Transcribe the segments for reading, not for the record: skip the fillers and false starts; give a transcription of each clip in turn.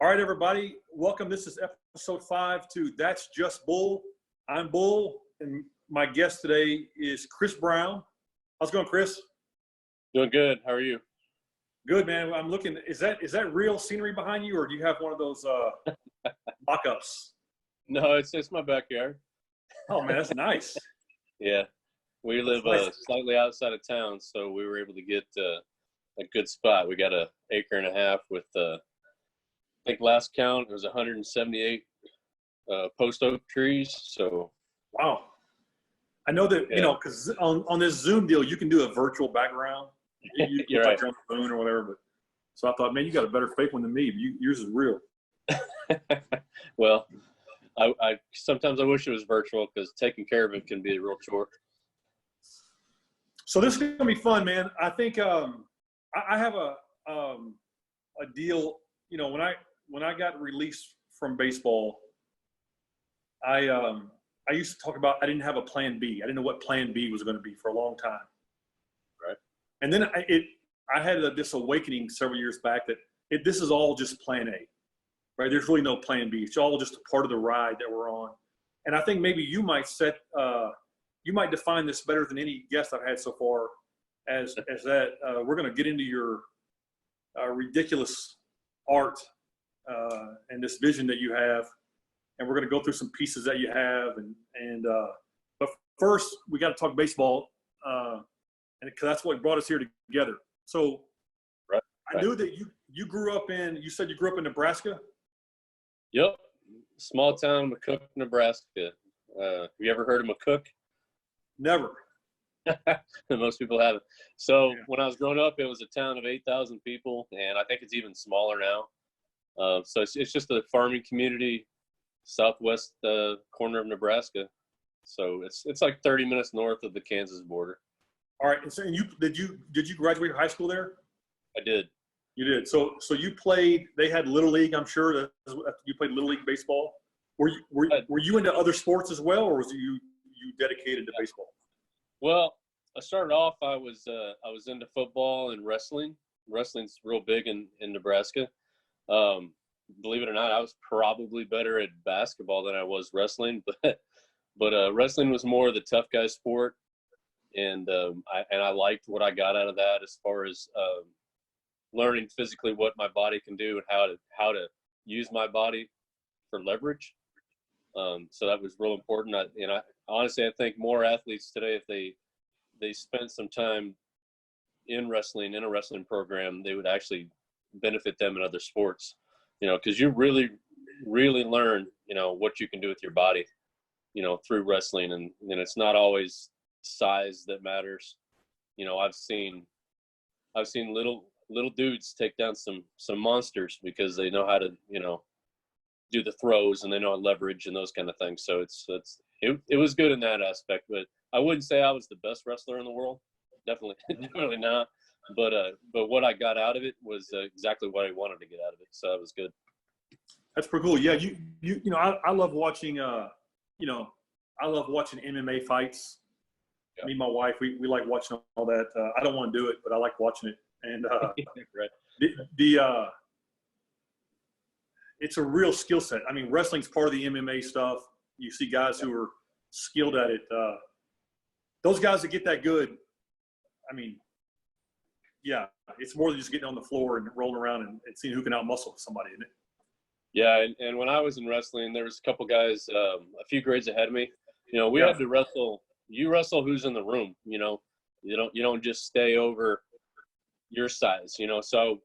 All right, everybody. Welcome. This is episode 5 to That's Just Bull. I'm Bull, and my guest today is Chris Brown. How's it going, Chris? Doing good. How are you? Good, man. I'm looking. Is that real scenery behind you, or do you have one of those mock-ups? No, it's my backyard. Oh, man, that's nice. Yeah, we live nice. Slightly outside of town, so we were able to get a good spot. We got an acre and a half with, I think last count it was 178 post oak trees. So wow. I know that, yeah. because on this Zoom deal, you can do a virtual background. You You're like right. on the phone or whatever. But so I thought, man, you got a better fake one than me. Yours is real. Well, I sometimes I wish it was virtual because taking care of it can be a real chore. So this is gonna be fun, man. I think I have a deal. When I got released from baseball, I used to talk about I didn't have a plan B. I didn't know what plan B was going to be for a long time. Right. And then I had this awakening several years back that this is all just plan A. Right. There's really no plan B. It's all just a part of the ride that we're on. And I think maybe you might define this better than any guest I've had so far as that we're going to get into your ridiculous art and this vision that you have. And we're going to go through some pieces that you have. But first, we got to talk baseball, and because that's what brought us here together. So right. I knew that you grew up you said you grew up in Nebraska? Yep. Small town, McCook, Nebraska. Have you ever heard of McCook? Never. Most people haven't. So Yeah. When I was growing up, it was a town of 8,000 people, and I think it's even smaller now. So it's just a farming community, southwest corner of Nebraska. So it's like 30 minutes north of the Kansas border. All right. And so did you graduate high school there? I did. You did. So you played. They had Little League. I'm sure you played Little League baseball. Were you into other sports as well, or was you dedicated to baseball? Well, I started off. I was into football and wrestling. Wrestling's real big in Nebraska. Believe it or not, I was probably better at basketball than I was wrestling, but wrestling was more of the tough guy sport, and I liked what I got out of that as far as learning physically what my body can do and how to use my body for leverage. So that was real important. Honestly, I think more athletes today, if they spent some time in a wrestling program, they would actually benefit them in other sports. Because you really, really learn, what you can do with your body, through wrestling. And it's not always size that matters. I've seen little dudes take down some monsters because they know how to, do the throws and they know how to leverage and those kind of things. So it was good in that aspect, but I wouldn't say I was the best wrestler in the world. Definitely not. But what I got out of it was exactly what I wanted to get out of it. So that was good. That's pretty cool. Yeah, I love watching. I love watching MMA fights. Yeah. Me and my wife, we like watching all that. I don't want to do it, but I like watching it. And right. It's a real skill set. I mean, wrestling's part of the MMA stuff. You see guys who are skilled at it. Those guys that get that good, I mean, yeah, it's more than just getting on the floor and rolling around and seeing who can outmuscle somebody, isn't it? Yeah, and when I was in wrestling, there was a couple guys a few grades ahead of me. We had to wrestle. You wrestle who's in the room. You don't just stay over your size. So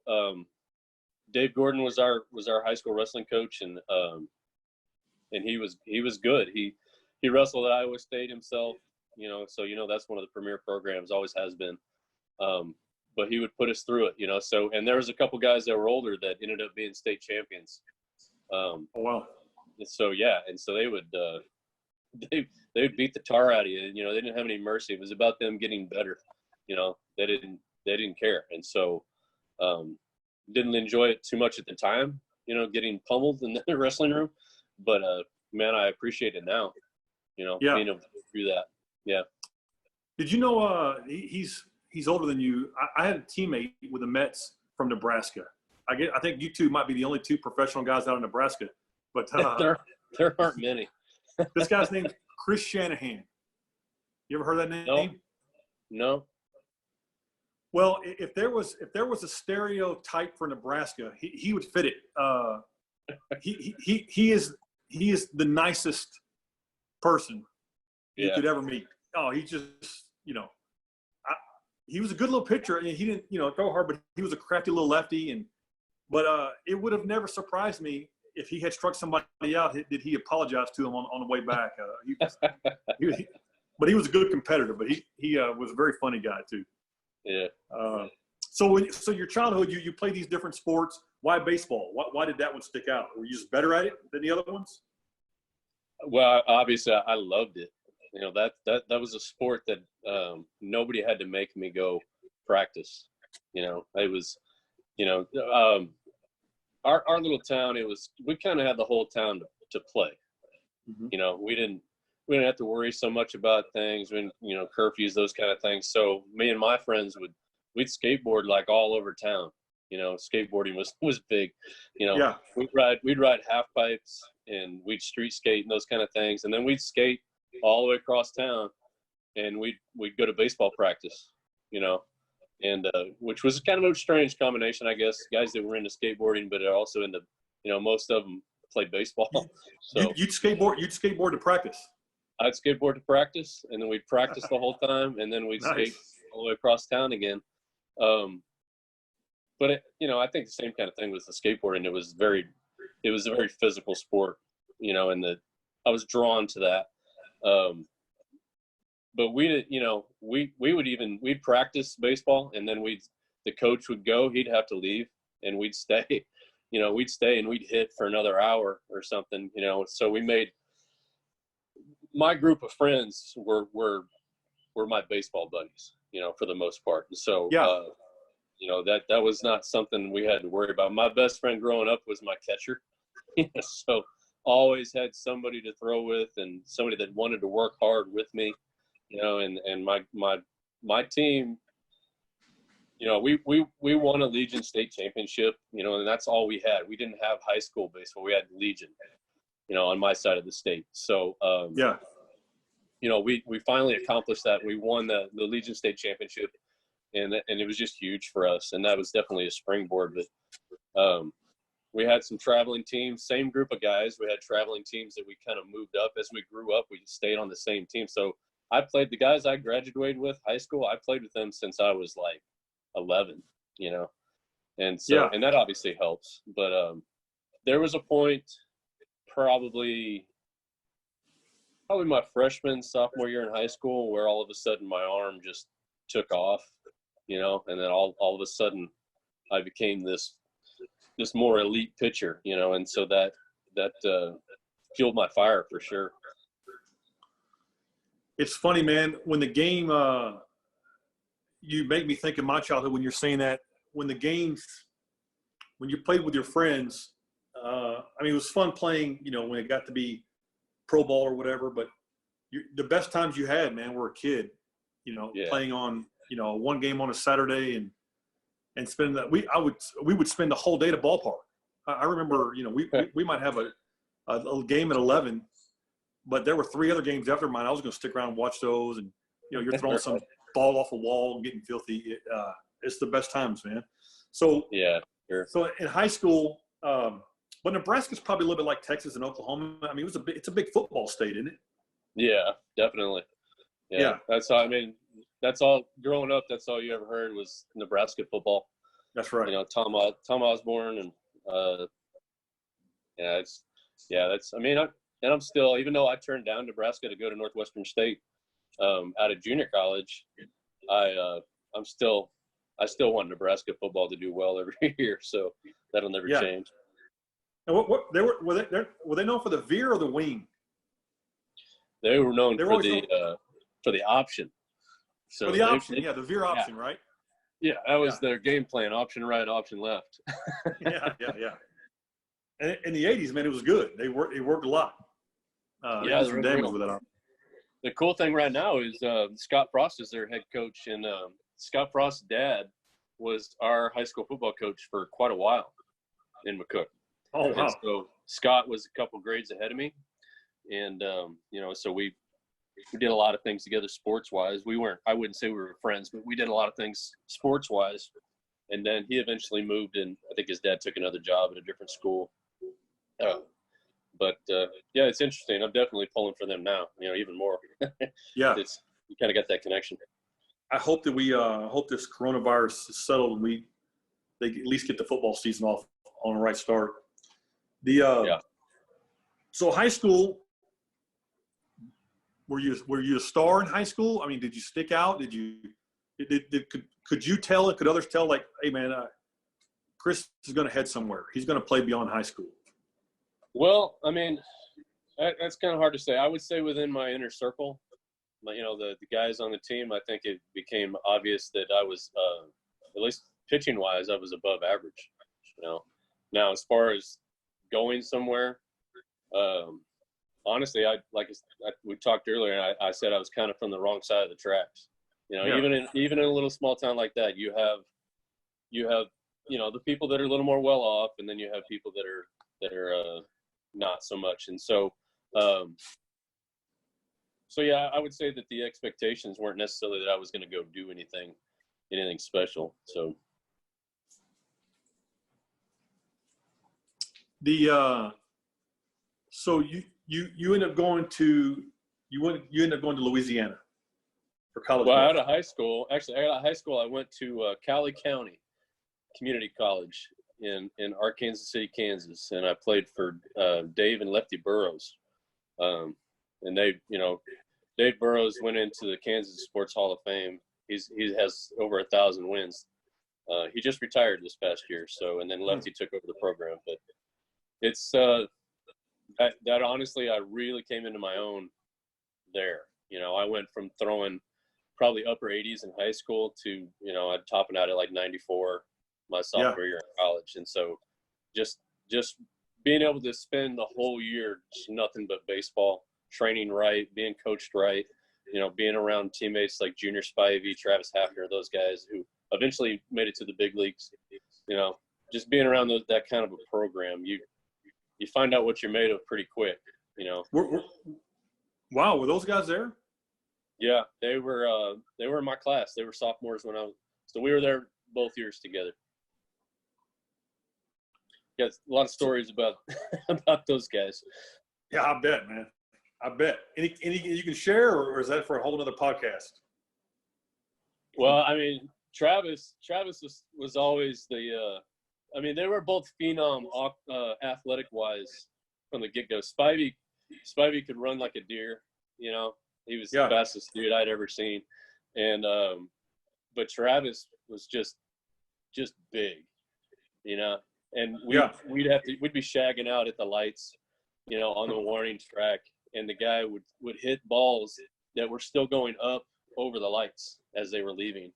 Dave Gordon was our high school wrestling coach, and he was good. He wrestled at Iowa State himself. So that's one of the premier programs, always has been. But he would put us through it. So, and there was a couple guys that were older that ended up being state champions. Oh, wow. So yeah, and so they would beat the tar out of you. They didn't have any mercy. It was about them getting better. They didn't care, and so didn't enjoy it too much at the time. Getting pummeled in the wrestling room, but man, I appreciate it now. Being able to go through that. Yeah. Did you know he's older than you? I had a teammate with the Mets from Nebraska, I think you two might be the only two professional guys out of Nebraska. But there aren't many. this guy's named Chris Shanahan. You ever heard that name? No. Well, if there was a stereotype for Nebraska, he would fit it. He is the nicest person you could ever meet. Oh, he just he was a good little pitcher, and he didn't throw hard, but he was a crafty little lefty. But it would have never surprised me if he had struck somebody out. Did he apologize to him on the way back? But he was a good competitor. But he was a very funny guy too. Yeah. So your childhood, you played these different sports. Why baseball? Why did that one stick out? Were you just better at it than the other ones? Well, obviously, I loved it. That was a sport that nobody had to make me go practice. It was, our little town. We kind of had the whole town to play. Mm-hmm. We didn't have to worry so much about things when curfews, those kind of things. So me and my friends we'd skateboard like all over town. Skateboarding was big. Yeah. We'd ride half pipes and we'd street skate and those kind of things, and then we'd skate all the way across town, and we'd go to baseball practice. And which was kind of a strange combination, I guess. Guys that were into skateboarding, but are also into most of them played baseball. So you'd skateboard to practice. I'd skateboard to practice, and then we'd practice the whole time, and then we'd skate all the way across town again. But I think the same kind of thing with the skateboarding. It was a very physical sport, and I was drawn to that. But we'd practice baseball, and then the coach would go, he'd have to leave, and we'd stay. We'd stay and we'd hit for another hour or something. So we made my group of friends were my baseball buddies, for the most part. And so, that was not something we had to worry about. My best friend growing up was my catcher. So always had somebody to throw with and somebody that wanted to work hard with me, and my team, we won a Legion state championship, and that's all we had. We didn't have high school baseball. We had Legion, on my side of the state. So, we finally accomplished that. We won the Legion state championship, and it was just huge for us. And that was definitely a springboard. But we had some traveling teams, same group of guys. We had traveling teams that we kind of moved up as we grew up. We stayed on the same team. So I played the guys I graduated with high school. I played with them since I was like 11, and so, and that obviously helps. But there was a point probably my freshman, sophomore year in high school where all of a sudden my arm just took off, and then all of a sudden I became this more elite pitcher, and so that fueled my fire for sure. It's funny, man, when the game you make me think of my childhood when you're saying that. When you played with your friends, it was fun playing, when it got to be pro ball or whatever, but the best times you had, man, were a kid, playing on, one game on a Saturday and spend that. We would spend the whole day at a ballpark. I remember, we might have a game at 11, but there were 3 other games after mine. I was going to stick around and watch those, and you're throwing some ball off a wall and getting filthy. It's the best times, man. So yeah, sure. So in high school, but Nebraska's probably a little bit like Texas and Oklahoma. It's a big football state, isn't it? Yeah, definitely. Yeah. That's all growing up. That's all you ever heard was Nebraska football. That's right. Tom Osborne and I'm still, even though I turned down Nebraska to go to Northwestern State out of junior college, I still want Nebraska football to do well every year. So that'll never change. And were they known for the veer or the wing? They were known for the option. So for the option, the veer option, right? Yeah, that was their game plan: option right, option left. yeah. And in the '80s, man, it was good. It worked a lot. They did some damage with it. The cool thing right now is Scott Frost is their head coach, and Scott Frost's dad was our high school football coach for quite a while. in McCook. Oh, And wow. so Scott was a couple grades ahead of me. And, so we did a lot of things together sports-wise. I wouldn't say we were friends, but we did a lot of things sports-wise. And then he eventually moved, and I think his dad took another job at a different school. Yeah, it's interesting. I'm definitely pulling for them now, even more. Yeah. You kind of got that connection. I hope that hope this coronavirus is settled and they at least get the football season off on the right start. So high school, were you a star in high school? I mean, did you stick out? Could you tell it? Could others tell, like, hey man, Chris is going to head somewhere. He's going to play beyond high school. Well, I mean, that's kind of hard to say. I would say within my inner circle, the guys on the team, I think it became obvious that I was, at least pitching wise, I was above average. Now as far as going somewhere, honestly, we talked earlier, and I said I was kind of from the wrong side of the tracks. Even in a little small town like that, you have the people that are a little more well off, and then you have people that are not so much. And so yeah, I would say that the expectations weren't necessarily that I was going to go do anything special. So so you end up going to Louisiana for college. Well, out of high school, I went to Cali County Community College in Arkansas City, Kansas, and I played for Dave and Lefty Burrows. And Dave Burrows went into the Kansas Sports Hall of Fame. He has over 1,000 wins. He just retired this past year, and then Lefty took over the program. But it's that honestly, I really came into my own there. I went from throwing probably upper 80s in high school to I'd topping out at like 94 my sophomore year in college. And so just being able to spend the whole year just nothing but baseball, training right, being coached right, being around teammates like Junior Spivey, Travis Hafner, those guys who eventually made it to the big leagues. Just being around that kind of a program, you find out what you're made of pretty quick. Wow, were those guys there? Yeah, they were in my class. They were sophomores so we were there both years together. Got a lot of stories about those guys. Yeah, I bet, man. I bet. Any you can share, or is that for a whole other podcast? Well, I mean, Travis was always they were both phenom athletic wise from the get go. Spivey could run like a deer. He was the fastest dude I'd ever seen, and but Travis was just big, and we'd be shagging out at the lights, on the warning track, and the guy would hit balls that were still going up over the lights as they were leaving,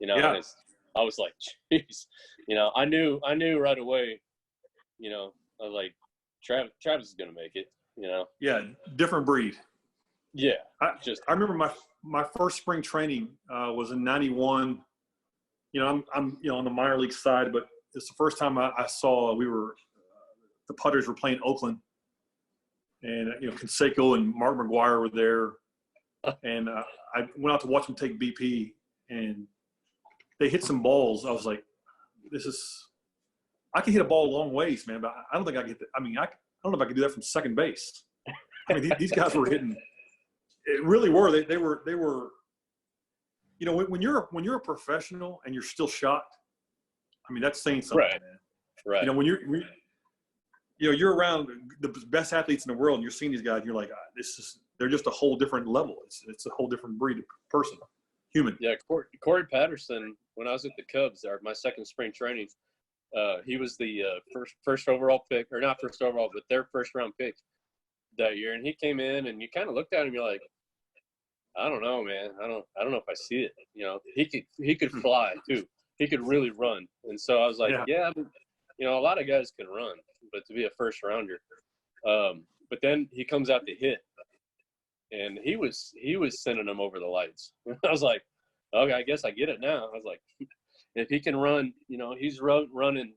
and I was like, jeez, I knew right away, I was like, Travis is gonna make it, Yeah, different breed. Yeah, I remember my first spring training was in '91. I'm on the minor league side, but it's the first time I saw the Putters were playing Oakland, and Canseco and Mark McGuire were there, and I went out to watch them take BP, and they hit some balls. I was like, I can hit a ball a long ways, man, but I don't think I can hit I don't know if I could do that from second base. I mean, these guys were hitting. It really were. They were. When you're a professional and you're still shot, I mean, that's saying something, man. Right. When you're around the best athletes in the world and you're seeing these guys, and you're like, they're just a whole different level. It's a whole different breed of person, human. Yeah, Corey Patterson. When I was at the Cubs, my second spring training, he was the first overall pick, or not first overall, but their first round pick that year. And he came in, and you kind of looked at him, you're like, I don't know, man. I don't know if I see it. He could fly too. He could really run. And so I was like, a lot of guys can run, but to be a first rounder. But then he comes out to hit, and he was sending them over the lights. I was like, okay, I guess I get it now. I was like, if he can run, he's running,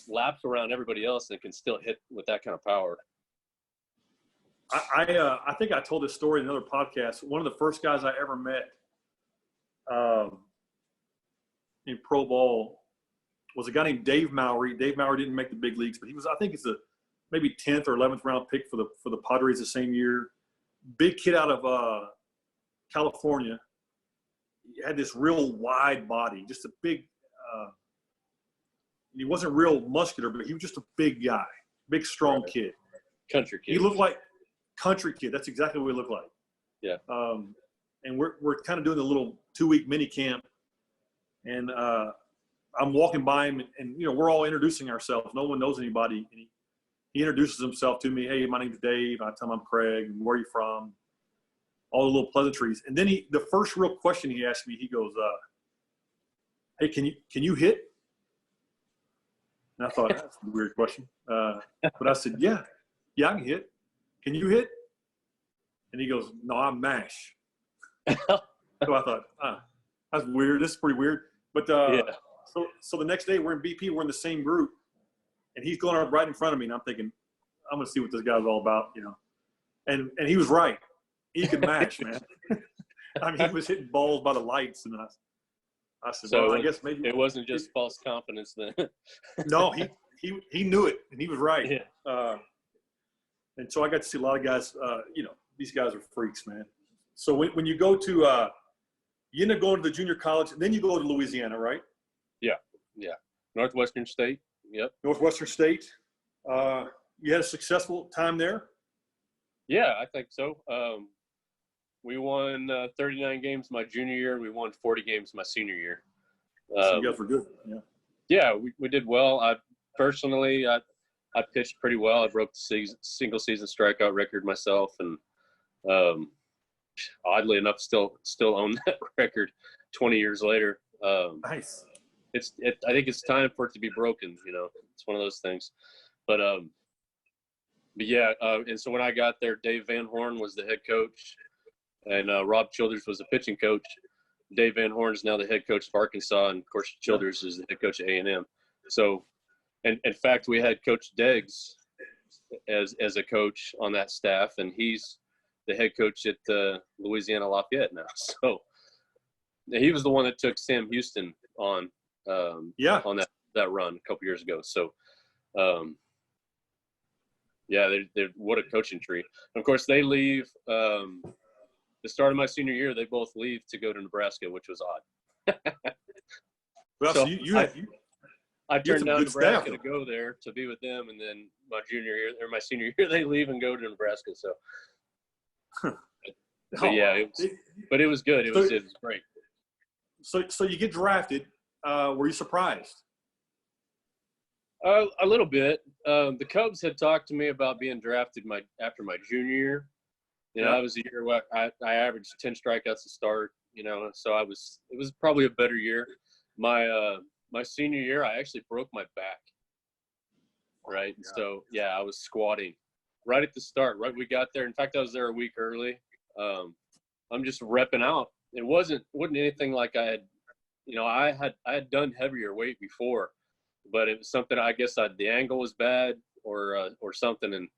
laps around everybody else and can still hit with that kind of power. I think I told this story in another podcast. One of the first guys I ever met in pro ball was a guy named Dave Mowry. Dave Mowry didn't make the big leagues, but I think he's maybe 10th or 11th round pick for the Padres the same year. Big kid out of California. He had this real wide body, just a big he wasn't real muscular, but he was just a big guy, big, strong kid. Country kid. He looked like country kid. That's exactly what he looked like. Yeah. And we're kind of doing a little 2-week mini camp, and I'm walking by him, and we're all introducing ourselves. No one knows anybody. And he introduces himself to me. Hey, my name's Dave. I tell him I'm Craig. And where are you from? All the little pleasantries. And then the first real question he asked me, he goes, "Hey, can you hit?" And I thought, that's a weird question. But I said, yeah, I can hit. Can you hit? And he goes, no, I'm mash. So I thought, that's weird. This is pretty weird. But so the next day we're in BP. We're in the same group. And he's going up right in front of me. And I'm thinking, I'm going to see what this guy's all about, And he was right. He could mash, man. I mean, he was hitting balls by the lights. And I said, so well, I guess maybe it wasn't just false confidence then. No, he knew it, and he was right. Yeah. And so I got to see a lot of guys. These guys are freaks, man. So when you go to you end up going to the junior college, and then you go to Louisiana, right? Yeah. Northwestern State. Yep. Northwestern State. You had a successful time there? Yeah, I think so. We won 39 games my junior year. We won 40 games my senior year. So you guys were good. Yeah. Yeah, we did well. I pitched pretty well. I broke the single season strikeout record myself, and oddly enough, still own that record 20 years later. Nice. I think it's time for it to be broken. It's one of those things. But yeah. And so when I got there, Dave Van Horn was the head coach. And Rob Childers was the pitching coach. Dave Van Horn is now the head coach of Arkansas, and of course Childers is the head coach of A&M. So, and in fact, we had Coach Deggs as a coach on that staff, and he's the head coach at Louisiana Lafayette now. So, he was the one that took Sam Houston on on that run a couple years ago. So, they're what a coaching tree. And of course, they leave. The start of my senior year, they both leave to go to Nebraska, which was odd. Well, so I turned down Nebraska to go there to be with them, and then my senior year, they leave and go to Nebraska. So, but it was good. It was great. So you get drafted. Were you surprised? A little bit. The Cubs had talked to me about being drafted after my junior year. That was a year where I averaged 10 strikeouts to start, so it was probably a better year. My senior year, I actually broke my back. Right. Yeah. So I was squatting right at the start, right. We got there. In fact, I was there a week early. I'm just repping out. It wasn't anything like I had done heavier weight before, but it was something, I guess the angle was bad or something.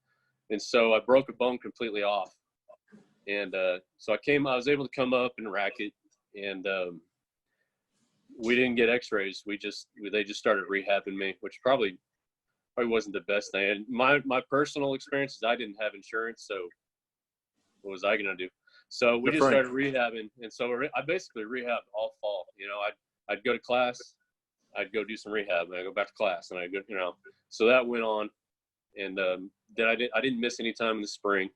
And so I broke a bone completely off. And so I was able to come up and rack it, and we didn't get x-rays. They just started rehabbing me, which probably wasn't the best thing. And my personal experience is I didn't have insurance, so what was I going to do? So we started rehabbing. And so I basically rehabbed all fall. I'd go to class, I'd go do some rehab, and I'd go back to class, and I'd go, so that went on. And then I didn't miss any time in the spring.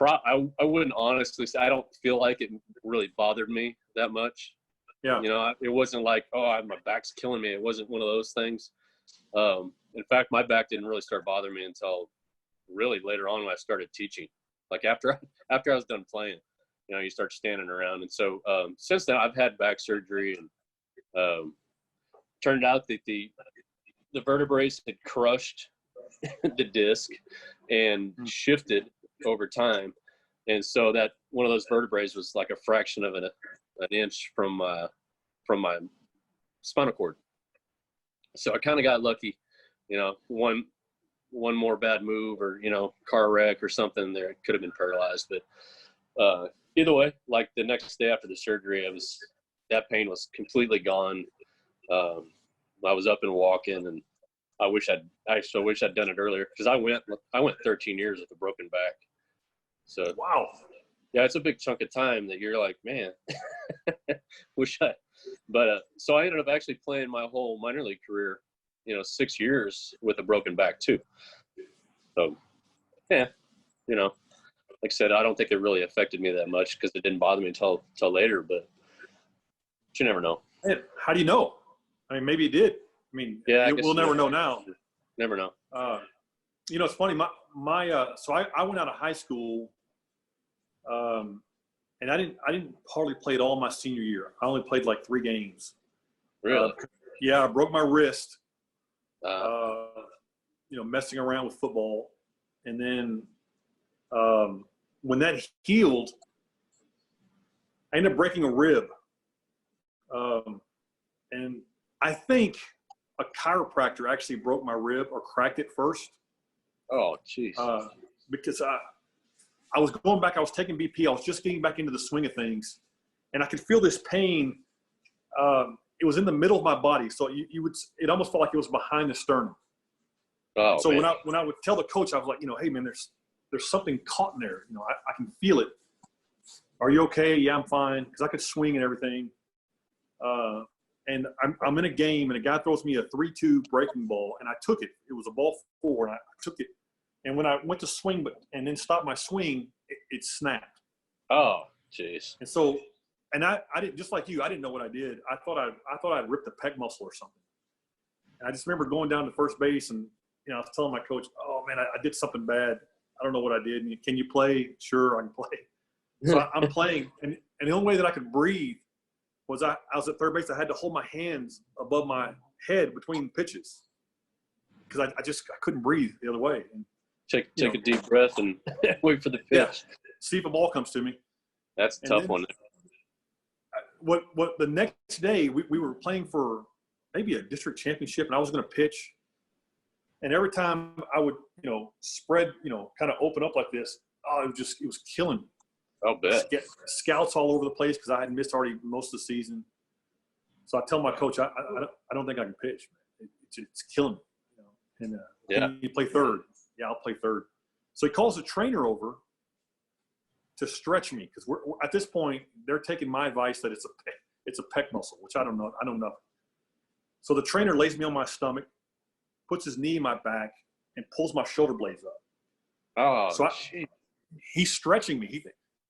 I wouldn't honestly say, I don't feel like it really bothered me that much. Yeah. It wasn't like, my back's killing me. It wasn't one of those things. In fact, my back didn't really start bothering me until really later on when I started teaching. Like after I was done playing, you start standing around. And so since then I've had back surgery, and turned out that the vertebrae had crushed the disc and shifted over time, and so that one of those vertebrae was like a fraction of an inch from my spinal cord. So I kind of got lucky, one more bad move or, car wreck or something there. Could have been paralyzed. But either way, like the next day after the surgery, that pain was completely gone. I was up and walking, and I still wish I'd done it earlier, because I went 13 years with a broken back. So Wow. yeah, it's a big chunk of time that you're like, man, wish I. But so I ended up actually playing my whole minor league career, 6 years with a broken back too. So yeah, like I said, I don't think it really affected me that much because it didn't bother me until later. But you never know. Man, how do you know? I mean, maybe it did. I mean, yeah, we'll never know now. Never know. It's funny. So I went out of high school, and I didn't hardly play at all my senior year. I only played like 3 games. Really? Yeah, I broke my wrist. Messing around with football, and then when that healed, I ended up breaking a rib, and I think a chiropractor actually broke my rib or cracked it first. Oh, jeez. Because I was going back. I was taking BP. I was just getting back into the swing of things, and I could feel this pain. It was in the middle of my body, so it almost felt like it was behind the sternum. Oh, so man. when I would tell the coach, I was like, hey man, there's something caught in there. I can feel it. Are you okay? Yeah, I'm fine, because I could swing and everything. And I'm in a game, and a guy throws me a 3-2 breaking ball, and I took it. It was a ball 4, and I took it. And when I went to swing, and then stop my swing, it snapped. Oh, jeez. And so, and I didn't, just like you, I didn't know what I did. I thought I'd ripped the pec muscle or something. And I just remember going down to first base, and I was telling my coach, "Oh man, I did something bad. I don't know what I did. And can you play?" "Sure, I can play." So I'm playing, and the only way that I could breathe was I was at third base. I had to hold my hands above my head between pitches, because I couldn't breathe the other way. And take a deep breath and wait for the pitch. Yeah, see if a ball comes to me. That's a tough one. What the next day we were playing for maybe a district championship, and I was going to pitch. And every time I would, spread, kind of open up like this, it was killing me. I'll bet. Scouts all over the place because I had missed already most of the season. So I tell my coach, I don't think I can pitch. It's killing me. And can you play third? Yeah, I'll play third. So he calls the trainer over to stretch me, because we're at this point they're taking my advice that it's a pec muscle, which I don't know. I know nothing. So the trainer lays me on my stomach, puts his knee in my back, and pulls my shoulder blades up. Oh, so he's stretching me.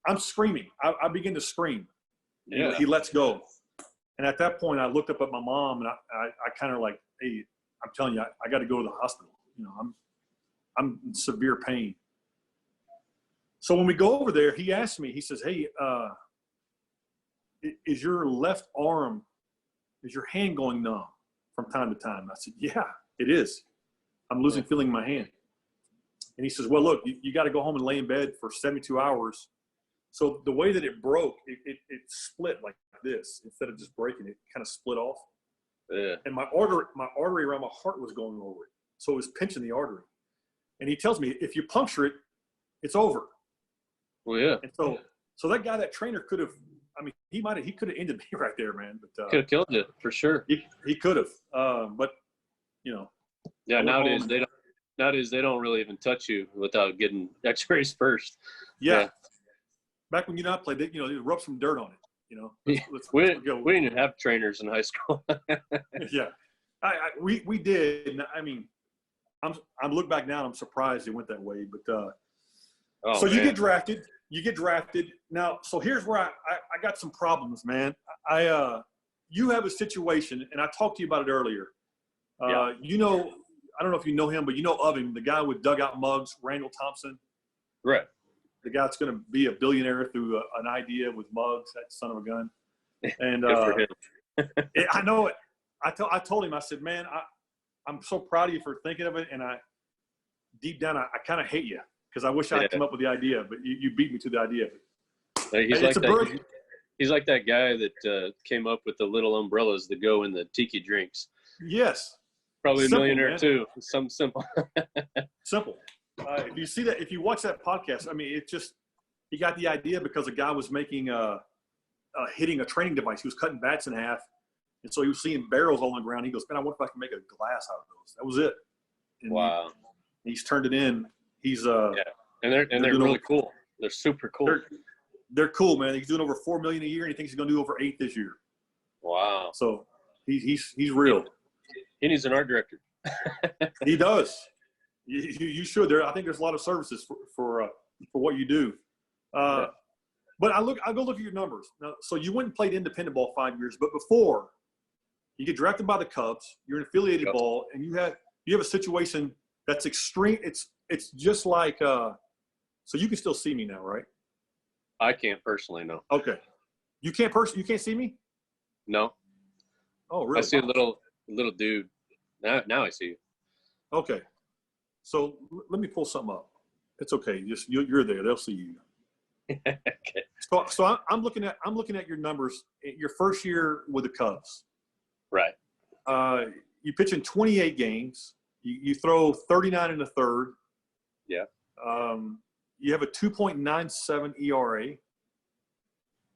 I'm screaming. I begin to scream. Yeah. He lets go. And at that point, I looked up at my mom, and I kind of like, "Hey, I'm telling you, I got to go to the hospital. I'm in severe pain." So when we go over there, he asked me, he says, "Hey, is your left arm, is your hand going numb from time to time?" I said, "Yeah, it is. I'm losing feeling in my hand." And he says, "Well, look, you got to go home and lay in bed for 72 hours. So the way that it broke, it split like this. Instead of just breaking, it kind of split off. Yeah. And my artery around my heart was going over it. So it was pinching the artery. And he tells me, if you puncture it, it's over." Well, yeah. And so that guy, that trainer could have, he could have ended me right there, man. But could have killed you for sure. He could have. But Yeah, nowadays they don't really even touch you without getting X-rays first. Yeah. Back when I played, they rub some dirt on it. We didn't even have trainers in high school. Yeah, we did. I'm look back now, and I'm surprised it went that way. But so you get drafted. Now, so here's where I got some problems, man. You have a situation, and I talked to you about it earlier. I don't know if you know him, but you know of him, the guy with dugout mugs, Randall Thompson. Right. The guy that's going to be a billionaire through an idea with mugs, that son of a gun. And I know it. I told him, I said, "Man, I'm so proud of you for thinking of it, and deep down, I kind of hate you, because I wish I had come up with the idea, but you beat me to the idea." He's like that guy that came up with the little umbrellas that go in the tiki drinks. Yes. Probably a Simple, millionaire man. too. Something simple. Simple. If you see that, if you watch that podcast, I mean, it just he got the idea because a guy was making hitting a training device. He was cutting bats in half, and so he was seeing barrels on the ground. He goes, "Man, I wonder if I can make a glass out of those." That was it. And Wow. he's turned it in. He's Yeah. And they're doing really over- cool. They're super cool. they're cool, man. He's doing over $4 million a year, and he thinks he's going to do over 8 this year. Wow. So he's real. He needs an art director. He does. You should. I think there's a lot of services for what you do. Yeah. But I go look at your numbers. Now, so you went and played independent ball 5 years, but before you get drafted by the Cubs, you're in affiliated ball, and you have a situation that's extreme. It's just like so you can still see me now, right? I can't personally, no. Okay. You can't see me? No. Oh, really? I see a little dude. Now I see you. Okay. So let me pull something up. It's okay. Just you're there. They'll see you. Okay. So I'm looking at your numbers. Your first year with the Cubs. Right. You pitch in 28 games. You throw 39 in the third. Yeah. You have a 2.97 ERA,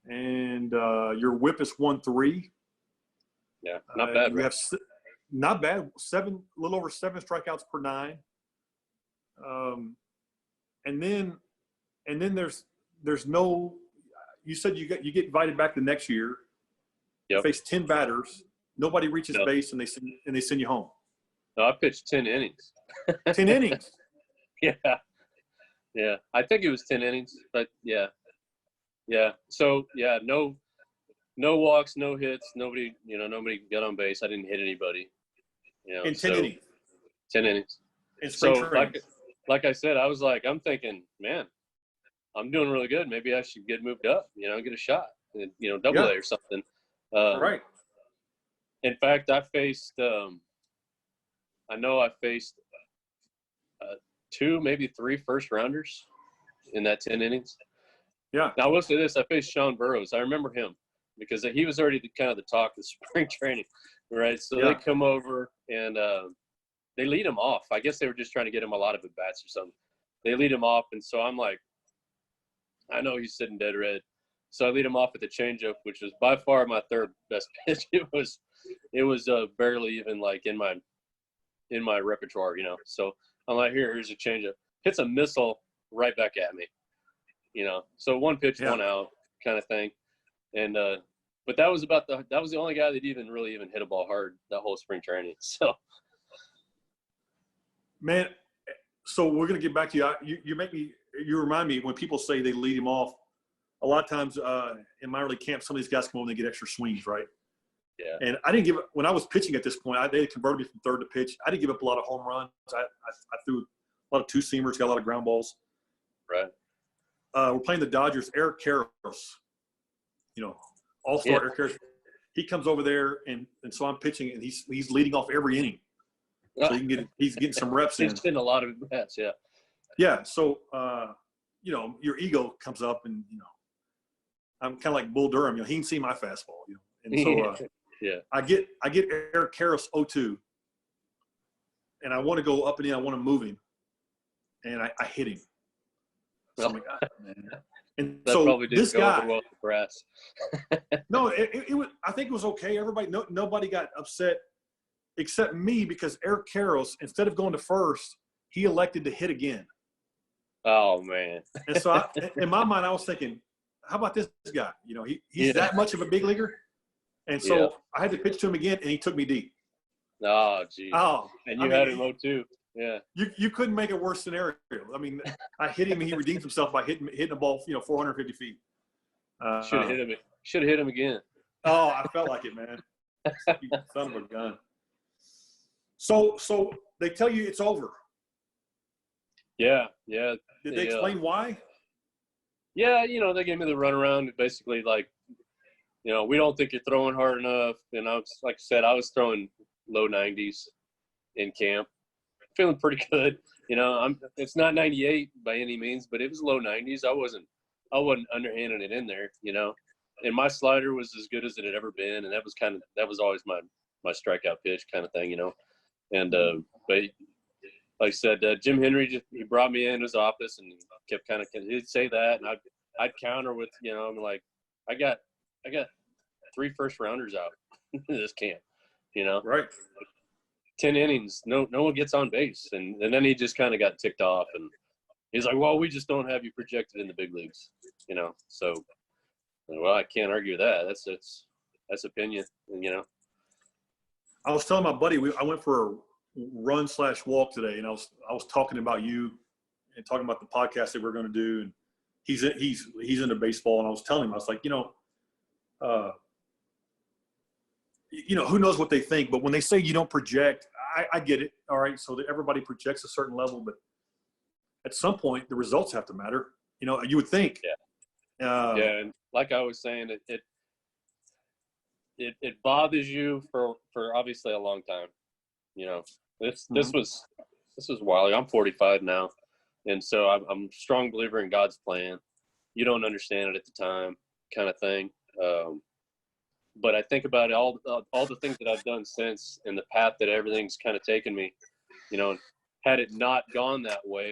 and your WHIP is 1.3. Yeah. Not bad. You Right? have not bad. A little over 7 strikeouts per 9. And then there's no. You said you get invited back the next year. Yep. You face 10 batters. Nobody reaches Yep. base, and they send you home. No, I pitched 10 innings. 10 innings. Yeah. Yeah. I think it was 10 innings, but yeah. Yeah. So yeah, no walks, no hits, nobody got on base. I didn't hit anybody. In 10 innings. 10 innings. In spring So training. like I said, I'm thinking, man, I'm doing really good. Maybe I should get moved up, get a shot, double A or something. Right. In fact, I faced 2, maybe 3 first rounders in that 10 innings. Yeah. Now I will say this: I faced Sean Burrows. I remember him because he was already kind of the talk of spring training, right? So they come over and they lead him off. I guess they were just trying to get him a lot of at bats or something. They lead him off, and so I'm like, I know he's sitting dead red. So I lead him off at the changeup, which was by far my third best pitch. It was barely even like in my repertoire, So I'm like, here's a changeup. Hits a missile right back at me, So 1 pitch, 1 out kind of thing. And but that was the only guy that even hit a ball hard that whole spring training. So Man, so we're gonna get back to you. You remind me when people say they lead him off. A lot of times in minor league camp, some of these guys come over and they get extra swings, right? yeah. And I didn't when I was pitching at this point, they converted me from third to pitch. I didn't give up a lot of home runs. I threw a lot of 2-seamers, got a lot of ground balls. Right. We're playing the Dodgers. Eric Karros, all-star Eric Karros. He comes over there, and so I'm pitching, and he's leading off every inning. So he's getting some reps in. He's getting a lot of bats, yeah. Yeah. So your ego comes up, and I'm kind of like Bull Durham. He can see my fastball. And so yeah. I get Eric Karros 0-2, and I want to go up and in. I want to move him, and I hit him. So I'm like, ah, man. And That so probably didn't this go guy, over well with the brass. no, it was. I think it was okay. Nobody got upset except me because Eric Karros, instead of going to first, he elected to hit again. Oh man. And so in my mind, I was thinking, how about this guy? He's that much of a big leaguer. And so I had to pitch to him again, and he took me deep. Oh, geez. Oh, And you had him 0-2. Yeah. You couldn't make a worse scenario. I mean, I hit him, and he redeemed himself by hitting a ball, 450 feet. Should have hit him. Should have hit him again. Oh, I felt like it, man. You son of a gun. So they tell you it's over. Yeah. Did they explain why? Yeah, they gave me the runaround. Basically, like, we don't think you're throwing hard enough. And I was, like I said, I was throwing low 90s in camp. Feeling pretty good. It's not 98 by any means, but it was low 90s. I wasn't underhanding it in there, And my slider was as good as it had ever been, and that was always my strikeout pitch kind of thing, And but like I said, Jim Henry he brought me in his office and kept he'd say that, and I'd counter with, I'm like, I got 3 first-rounders out in this camp, Right. 10 innings, no one gets on base, and then he just kind of got ticked off, and he's like, well, we just don't have you projected in the big leagues, So, well, I can't argue that. That's opinion, I was telling my buddy, I went for a run/walk today, and I was talking about you and talking about the podcast that we're going to do, and he's into baseball, and I was telling him, I was like, who knows what they think, but when they say you don't project, I get it. All right, so that everybody projects a certain level, but at some point the results have to matter. You would think. Yeah. And like I was saying, it bothers you for obviously a long time. This was a while ago. I'm 45 now, and so I'm a strong believer in God's plan. You don't understand it at the time, kind of thing. But I think about all the things that I've done since, and the path that everything's kind of taken me. Had it not gone that way,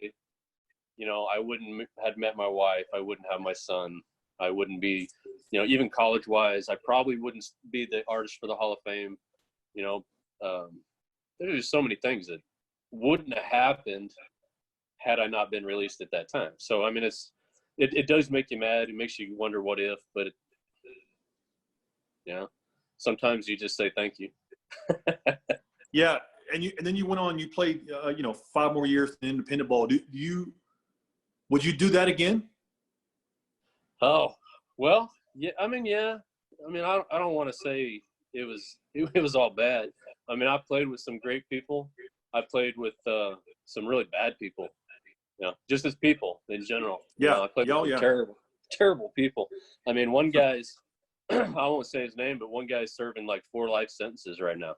I wouldn't have met my wife. I wouldn't have my son. I wouldn't be, even college-wise, I probably wouldn't be the artist for the Hall of Fame. There's just so many things that wouldn't have happened had I not been released at that time. So, I mean, it does make you mad. It makes you wonder what if, but sometimes you just say thank you. Yeah, and then you went on. You played, 5 more years in independent ball. Would you do that again? Oh, well, yeah. I mean, yeah. I mean, I don't want to say it was all bad. I mean, I played with some great people. I played with some really bad people. Just as people in general. Yeah. I played with some terrible people. I mean, one guy's I won't say his name, but one guy's serving like 4 life sentences right now.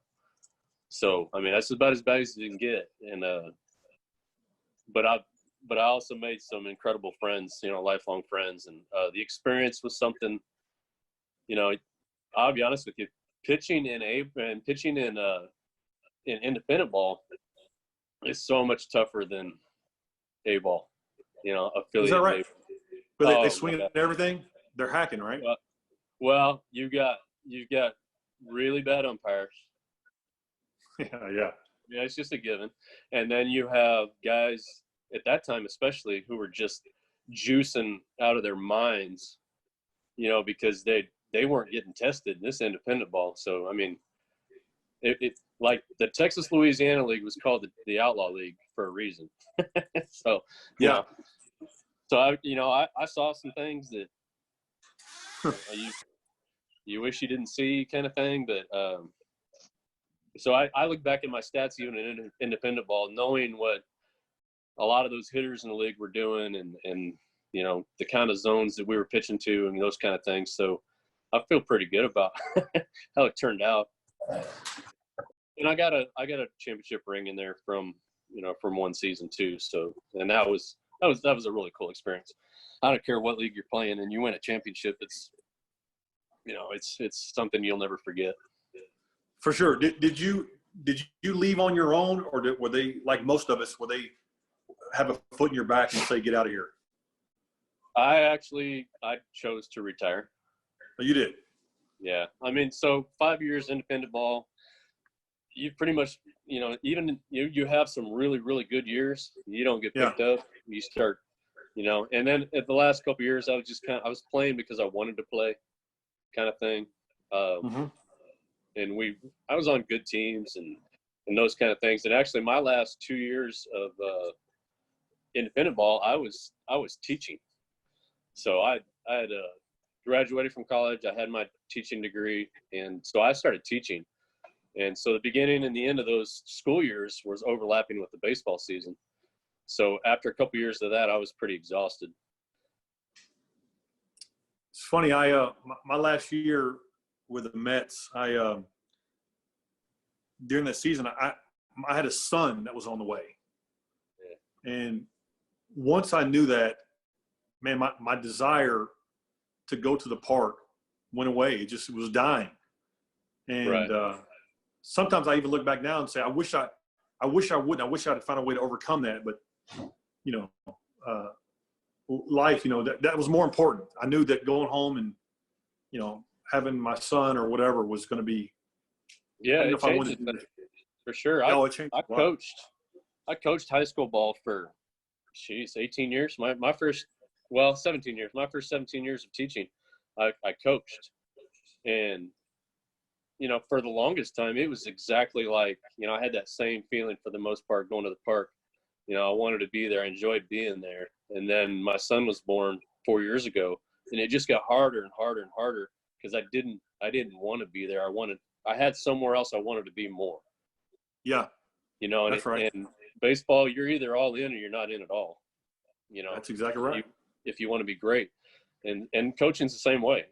So, I mean, that's about as bad as you can get. And but I also made some incredible friends, lifelong friends, and the experience was something. I'll be honest with you, pitching in independent ball is so much tougher than A ball. Affiliate. Is that right? But they swing at everything. They're hacking, right? Well, you've got really bad umpires. Yeah. Yeah, it's just a given. And then you have guys at that time, especially, who were just juicing out of their minds, because they weren't getting tested in this independent ball. So, I mean, it like the Texas Louisiana League was called the Outlaw League for a reason. So, yeah. So I saw some things that you wish you didn't see, kind of thing. But so I look back at my stats even in independent ball, knowing what a lot of those hitters in the league were doing, and the kind of zones that we were pitching to, and those kind of things. So I feel pretty good about how it turned out. And I got a championship ring in there from one season too. So, and that was a really cool experience. I don't care what league you're playing, and you win a championship, it's something you'll never forget. For sure. Did you leave on your own, or were they, like most of us, have a foot in your back and say, get out of here? I chose to retire. Oh, you did? Yeah. I mean, so 5 years independent ball, you pretty much, even you have some really, really good years. You don't get picked up. You start, and then at the last couple of years, I was playing because I wanted to play, kind of thing. And I was on good teams and those kind of things. And actually, my last 2 years of independent ball, I was teaching. So I had graduated from college. I had my teaching degree, and so I started teaching. And so the beginning and the end of those school years was overlapping with the baseball season. So after a couple of years of that, I was pretty exhausted. It's funny. My last year with the Mets, during that season, I had a son that was on the way. Yeah. And once I knew that, man, my desire to go to the park went away. It was dying. And sometimes I even look back now and say, I wish I I wish I wouldn't. I wish I'd found a way to overcome that. But, you know, life, you know, that was more important. I knew that going home and, you know, having my son or whatever was going to be. Yeah, it changes for sure. No, it changed. I coached high school ball for, 18 years. My first, 17 years. My first 17 years of teaching, I coached. And, you know, for the longest time, it was exactly like, you know, I had that same feeling for the most part going to the park. You know, I wanted to be there. I enjoyed being there. And then my son was born 4 years ago, and it just got harder and harder and harder because I didn't want to be there. I had somewhere else I wanted to be more. Yeah. You know, and, that's right. And baseball, you're either all in or you're not in at all. You know, that's exactly right. If you want to be great, and coaching's the same way.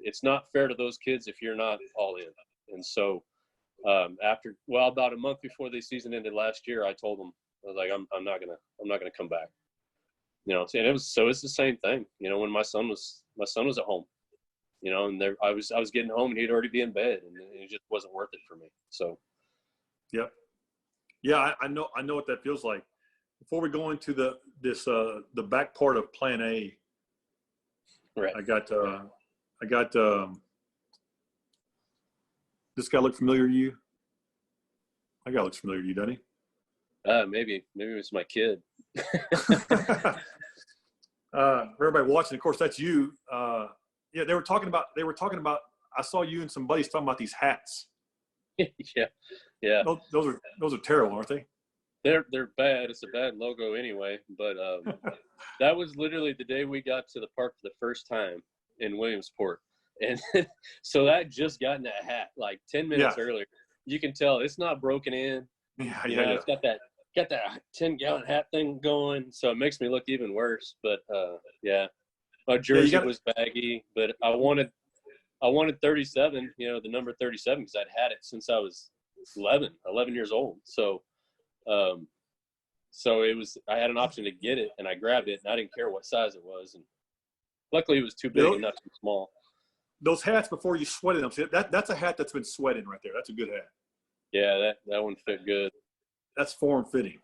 It's not fair to those kids if you're not all in. And so, about a month before the season ended last year, I told them, I was like, I'm not gonna come back. You know, and it's the same thing. You know, when my son was at home, you know, and I was getting home and he'd already be in bed, and it just wasn't worth it for me. So. Yep. Yeah, I know what that feels like. Before we go into the back part of Plan A, right? I got this guy look familiar to you? That guy looks familiar to you, doesn't he? Maybe it's my kid. For everybody watching, of course, that's you. Yeah, they were talking about. I saw you and some buddies talking about these hats. Yeah. Those are terrible, aren't they? They're bad. It's a bad logo anyway. But that was literally the day we got to the park for the first time in Williamsport, and so that just got in that hat like 10 minutes earlier. You can tell it's not broken in. Yeah. It's got that 10-gallon hat thing going, so it makes me look even worse. But my jersey was baggy, but I wanted 37. You know, the number 37 because I'd had it since I was 11 years old. So it was, I had an option to get it and I grabbed it and I didn't care what size it was. And luckily it was too big and not too small. Those hats before you sweated them, see, that's a hat that's been sweating right there. That's a good hat. Yeah, that one fit good. That's form fitting.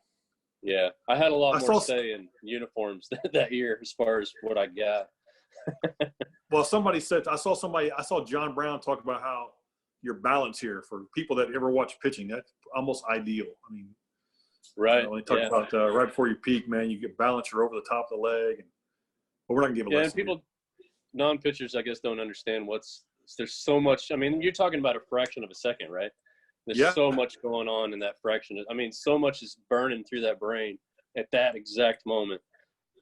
Yeah. I had a lot more say in uniforms that year as far as what I got. Well, somebody said, I saw John Brown talk about how your balance here for people that ever watch pitching, that's almost ideal. I mean, right. When you talk about right before you peak, man, you get balance, you're over the top of the leg. But we're not going to give a lesson. And people, non-pitchers, I guess, don't understand there's so much. I mean, you're talking about a fraction of a second, right? There's so much going on in that fraction. I mean, so much is burning through that brain at that exact moment,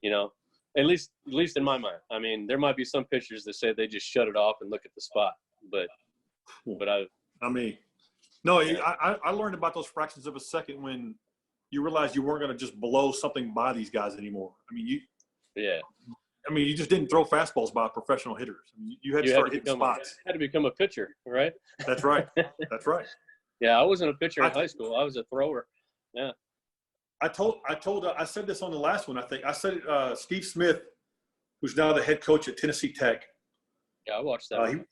you know, at least in my mind. I mean, there might be some pitchers that say they just shut it off and look at the spot, but I learned about those fractions of a second when you realized you weren't going to just blow something by these guys anymore. I mean, you just didn't throw fastballs by professional hitters. I mean, you had to start hitting spots. Had to become a pitcher, right? That's right. That's right. Yeah, I wasn't a pitcher in high school. I was a thrower. Yeah. I said this on the last one. I think I said it, Steve Smith, who's now the head coach at Tennessee Tech. Yeah, I watched that.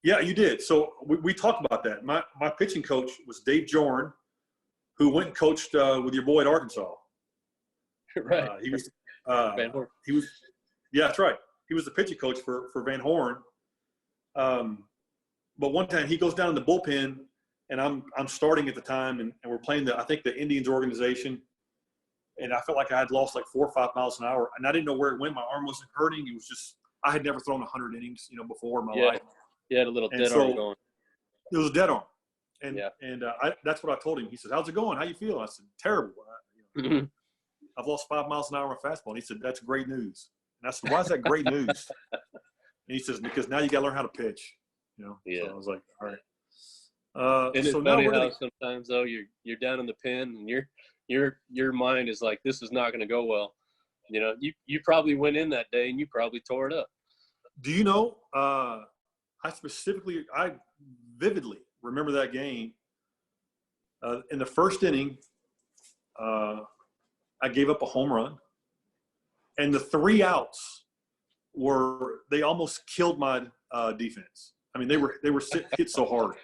Yeah, you did. So we talked about that. My pitching coach was Dave Jorn, who went and coached with your boy at Arkansas. Right. He was Van Horn. Yeah, that's right. He was the pitching coach for Van Horn. But one time he goes down in the bullpen, and I'm starting at the time, and we're playing the Indians organization, and I felt like I had lost like 4 or 5 miles an hour, and I didn't know where it went. My arm wasn't hurting. It was just I had never thrown 100 innings, before in my life. You had a little dead arm going. It was a dead arm, and that's what I told him. He said, "How's it going? How you feeling?" I said, "Terrible. I've lost 5 miles an hour on a fastball." And he said, "That's great news." And I said, "Why is that great news?" And he says, "Because now you got to learn how to pitch." Yeah. So I was like, "All right." And it's funny how sometimes though you're down in the pen and your mind is like, this is not going to go well. You probably went in that day and you probably tore it up. Do you know? I vividly remember that game. In the first inning, I gave up a home run, and the 3 outs they almost killed my defense. I mean, they were hit so hard.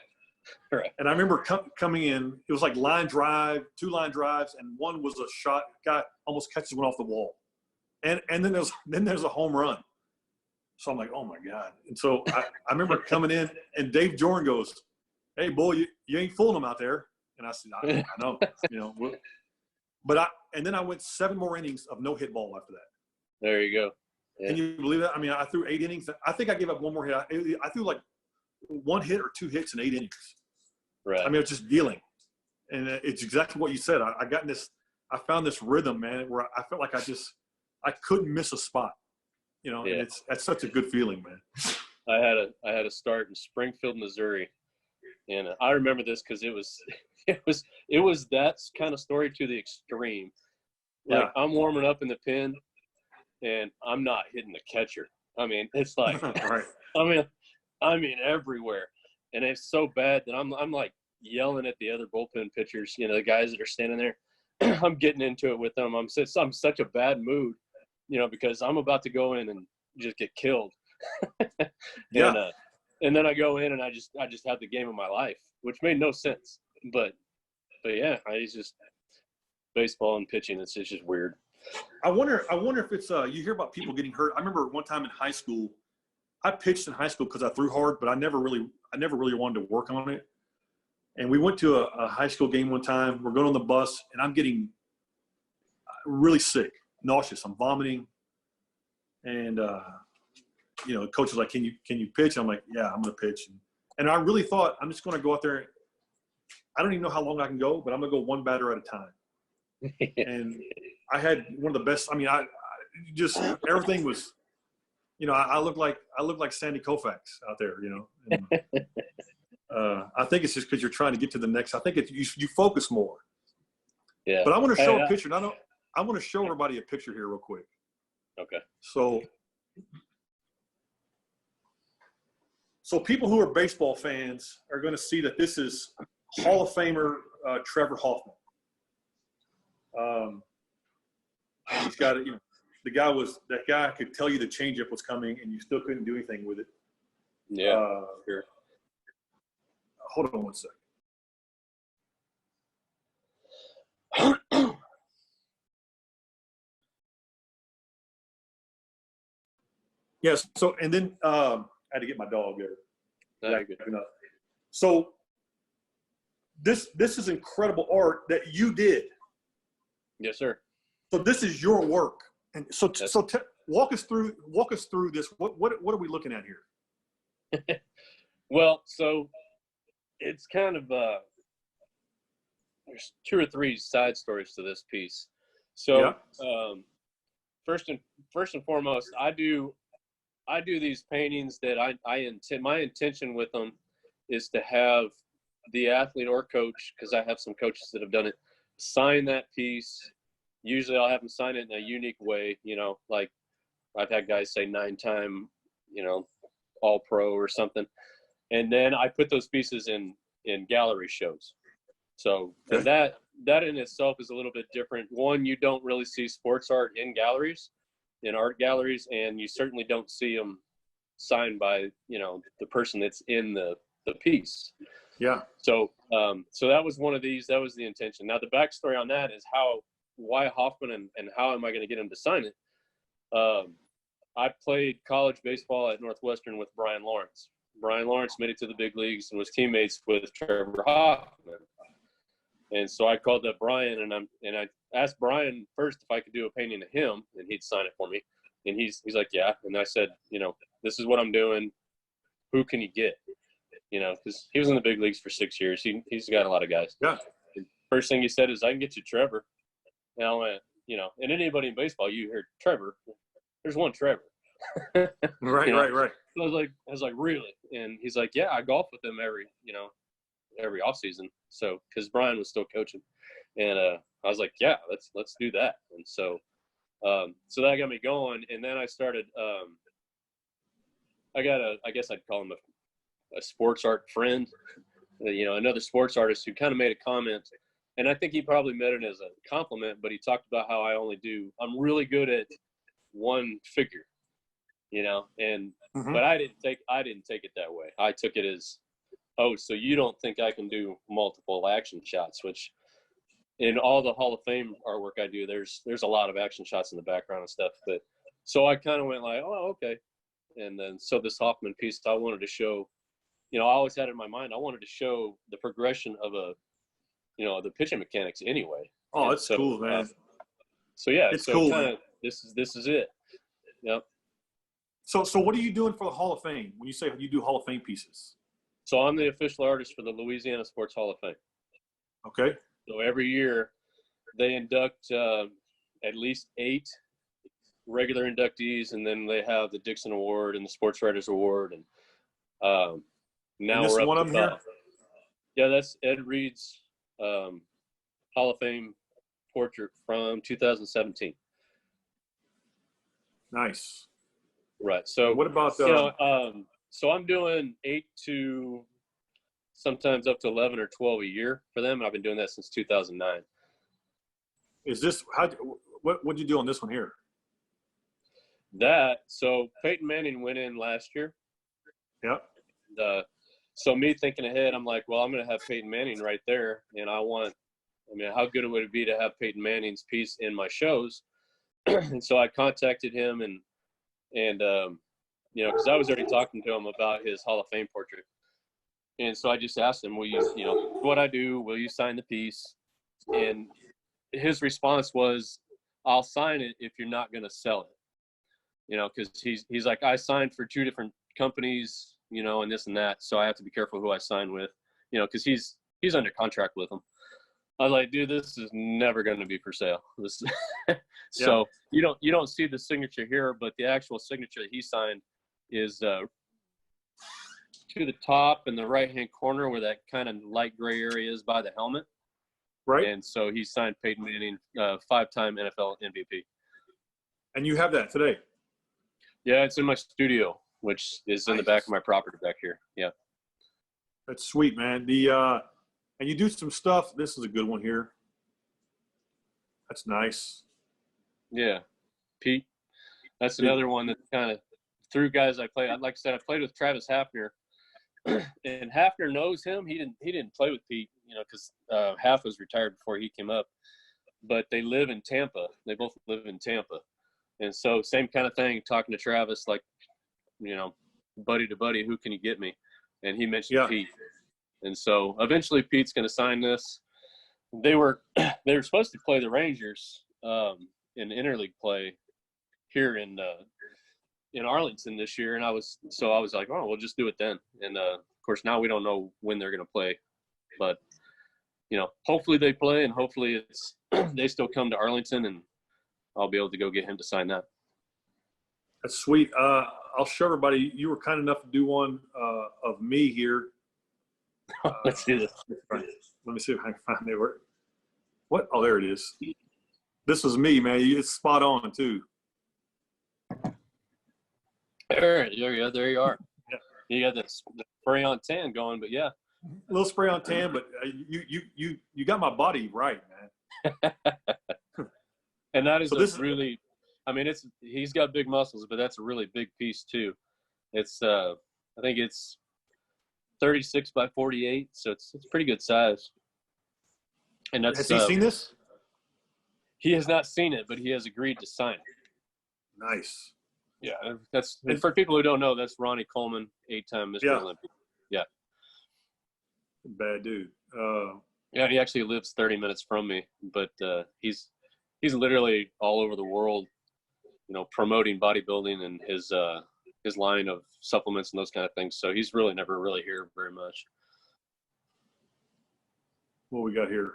Right. And I remember coming in, it was like line drive, 2 line drives, and one was a shot. Guy almost catches one off the wall. And then there's a home run. So I'm like, oh my God. And so I remember coming in, and Dave Jordan goes, "Hey, boy, you ain't fooling them out there." And I said, I know, but then I went 7 more innings of no hit ball after that. There you go. Yeah. Can you believe that? I mean, I threw 8 innings. I think I gave up 1 more hit. I threw like 1 hit or 2 hits in 8 innings. Right. I mean, it's just dealing. And it's exactly what you said. I found this rhythm, man, where I felt like I couldn't miss a spot. And that's such a good feeling, man. I had a start in Springfield, Missouri, and I remember this because it was that kind of story to the extreme. Like, I'm warming up in the pen, and I'm not hitting the catcher. I mean, it's like, right. I mean everywhere, and it's so bad that I'm like yelling at the other bullpen pitchers. The guys that are standing there. I'm getting into it with them. I'm such a bad mood. Because I'm about to go in and just get killed. Yeah. And then I go in and I just had the game of my life, which made no sense. But yeah, it's just baseball and pitching. It's just weird. I wonder if it's you hear about people getting hurt. I remember one time in high school, I pitched in high school because I threw hard, but I never really wanted to work on it. And we went to a high school game one time. We're going on the bus, and I'm getting really sick. Nauseous. I'm vomiting, and coach was like, "Can you pitch?" I'm like, "Yeah, I'm gonna pitch." And I really thought I'm just gonna go out there. I don't even know how long I can go, but I'm gonna go 1 batter at a time. And I had one of the best. I mean, I just everything was, I look like Sandy Koufax out there, And, I think it's just because you're trying to get to the next. I think you focus more. Yeah. But I want to show a picture. I want to show everybody a picture here real quick. Okay. So people who are baseball fans are going to see that this is Hall of Famer Trevor Hoffman. He's got that guy could tell you the changeup was coming and you still couldn't do anything with it. Yeah. Sure. Hold on one second. Yes. So, and then I had to get my dog there. So this is incredible art that you did. Yes, sir. So this is your work, and so walk us through this. What are we looking at here? Well, so it's kind of there's 2 or 3 side stories to this piece. So first and foremost, I do these paintings that I intend. My intention with them is to have the athlete or coach, because I have some coaches that have done it, sign that piece. Usually I'll have them sign it in a unique way, like I've had guys say 9-time, all pro or something. And then I put those pieces in gallery shows. So that in itself is a little bit different. One, you don't really see sports art in art galleries, and you certainly don't see them signed by, the person that's in the piece. Yeah. So that was one of these. That was the intention. Now the backstory on that is why Hoffman and how am I going to get him to sign it? I played college baseball at Northwestern with Brian Lawrence. Brian Lawrence made it to the big leagues and was teammates with Trevor Hoffman. And so I called up Brian and I asked Brian first if I could do a painting of him and he'd sign it for me. And he's like, yeah. And I said, this is what I'm doing. Who can you get? Because he was in the big leagues for 6 years. He's got a lot of guys. Yeah. And first thing he said is, I can get you Trevor. And I went, and anybody in baseball, you hear Trevor, there's one Trevor. Right. So I was like, really? And he's like, yeah, I golf with him every off season. So, because Brian was still coaching, and I was like, yeah, let's do that. And so that got me going. And then I started. I guess I'd call him a sports art friend, another sports artist who kind of made a comment, and I think he probably meant it as a compliment, but he talked about how I'm really good at one figure, and but I didn't take it that way. I took it as oh, so you don't think I can do multiple action shots, which in all the Hall of Fame artwork I do, there's a lot of action shots in the background and stuff. But so I kind of went like, oh, okay. And then so this Hoffman piece, I wanted to show, I always had it in my mind, I wanted to show the progression of the pitching mechanics anyway. Oh, it's cool, man. So yeah, it's so cool. Kinda, this is it. Yep. So what are you doing for the Hall of Fame when you say you do Hall of Fame pieces? So I'm the official artist for the Louisiana Sports Hall of Fame. Okay. So every year they induct at least 8 regular inductees, and then they have the Dixon Award and the Sports Writers Award, and now and we're up one to of them here? Yeah, that's Ed Reed's Hall of Fame portrait from 2017. Nice. Right. So what about so I'm doing 8 to sometimes up to 11 or 12 a year for them, and I've been doing that since 2009. Is this what'd you do on this one here? So Peyton Manning went in last year. Yep. So me thinking ahead, I'm like, well, I'm going to have Peyton Manning right there, and how good would it be to have Peyton Manning's piece in my shows? And so I contacted him and because I was already talking to him about his Hall of Fame portrait. And so I just asked him, will what I do, will you sign the piece? And his response was, I'll sign it if you're not going to sell it. Because he's like, I signed for 2 different companies, and this and that. So I have to be careful who I sign with, because he's under contract with them. I was like, dude, this is never going to be for sale. So you don't see the signature here, but the actual signature that he signed is to the top in the right-hand corner where that kind of light gray area is by the helmet. Right. And so he signed Peyton Manning, 5-time NFL MVP. And you have that today? Yeah, it's in my studio, which is in the back of my property back here. Yeah. That's sweet, man. And you do some stuff. This is a good one here. That's nice. Yeah. Pete. That's another one that kind of through guys I play. Like I said, I played with Travis Hafner, and Hafner knows him. He didn't play with Pete, because Haf was retired before he came up. But they live in Tampa. They both live in Tampa. And so same kind of thing, talking to Travis, like, buddy to buddy, who can you get me? And he mentioned Pete. And so eventually Pete's going to sign this. They were supposed to play the Rangers in interleague play here in Arlington this year, and I was like, oh, we'll just do it then. And of course now we don't know when they're going to play, but hopefully they play, and hopefully it's they still come to Arlington, and I'll be able to go get him to sign that. That's sweet. I'll show everybody. You were kind enough to do one of me here. Let's see this. Let me see if I can find it. What? Oh, there it is. This was me, man. It's spot on too. There you are. Yeah. You got this spray on tan going, but yeah. A little spray on tan, but you got my body right, man. And that is really, he's got big muscles, but that's a really big piece too. It's I think it's 36 by 48, so it's pretty good size. And that's has he seen this? He has not seen it, but he has agreed to sign it. Nice. Yeah, and for people who don't know, that's Ronnie Coleman, 8-time Mr. Olympia. Yeah. Bad dude. Yeah, he actually lives 30 minutes from me, but he's literally all over the world, promoting bodybuilding and his line of supplements and those kind of things. So he's really never really here very much. What we got here?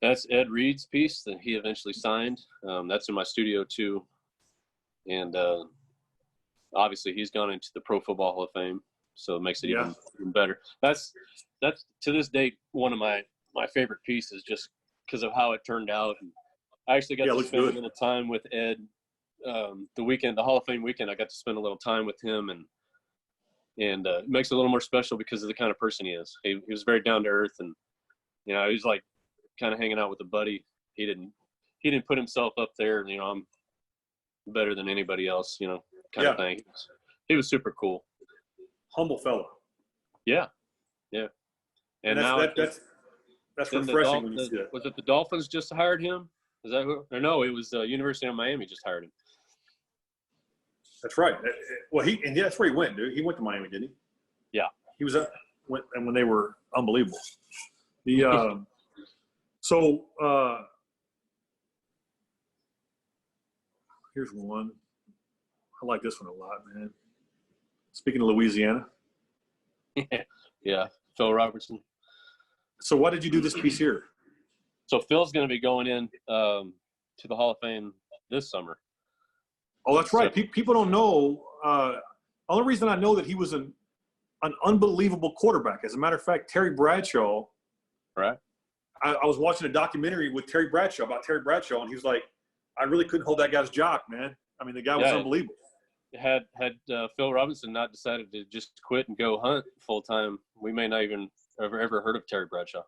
That's Ed Reed's piece that he eventually signed. That's in my studio too. And obviously he's gone into the Pro Football Hall of Fame, so it makes it even better. That's to this date one of my favorite pieces, just because of how it turned out. And I actually got to spend a little time with Ed the Hall of Fame weekend. I got to spend a little time with him, and it makes it a little more special because of the kind of person he is. He was very down to earth, and he was like kind of hanging out with a buddy. He didn't put himself up there. I'm better than anybody else, kind of thing. He was super cool. Humble fellow. Yeah. Yeah. And And now that's then refreshing when you see that. was it the Dolphins just hired him? Is that who? Or no, it was University of Miami just hired him. That's right. Well, that's where he went, dude. He went to Miami, didn't he? Yeah. He was when they were unbelievable. The so here's one. I like this one a lot, man. Speaking of Louisiana. Yeah, Phil Robertson. So why did you do this piece here? So Phil's going to be going in to the Hall of Fame this summer. Oh, that's right. People don't know. Only reason I know that he was an unbelievable quarterback. As a matter of fact, Terry Bradshaw. Right. I was watching a documentary with Terry Bradshaw about Terry Bradshaw, and he was like, I really couldn't hold that guy's jock, man. I mean, the guy was unbelievable. Had Phil Robinson not decided to just quit and go hunt full time, we may not even ever heard of Terry Bradshaw.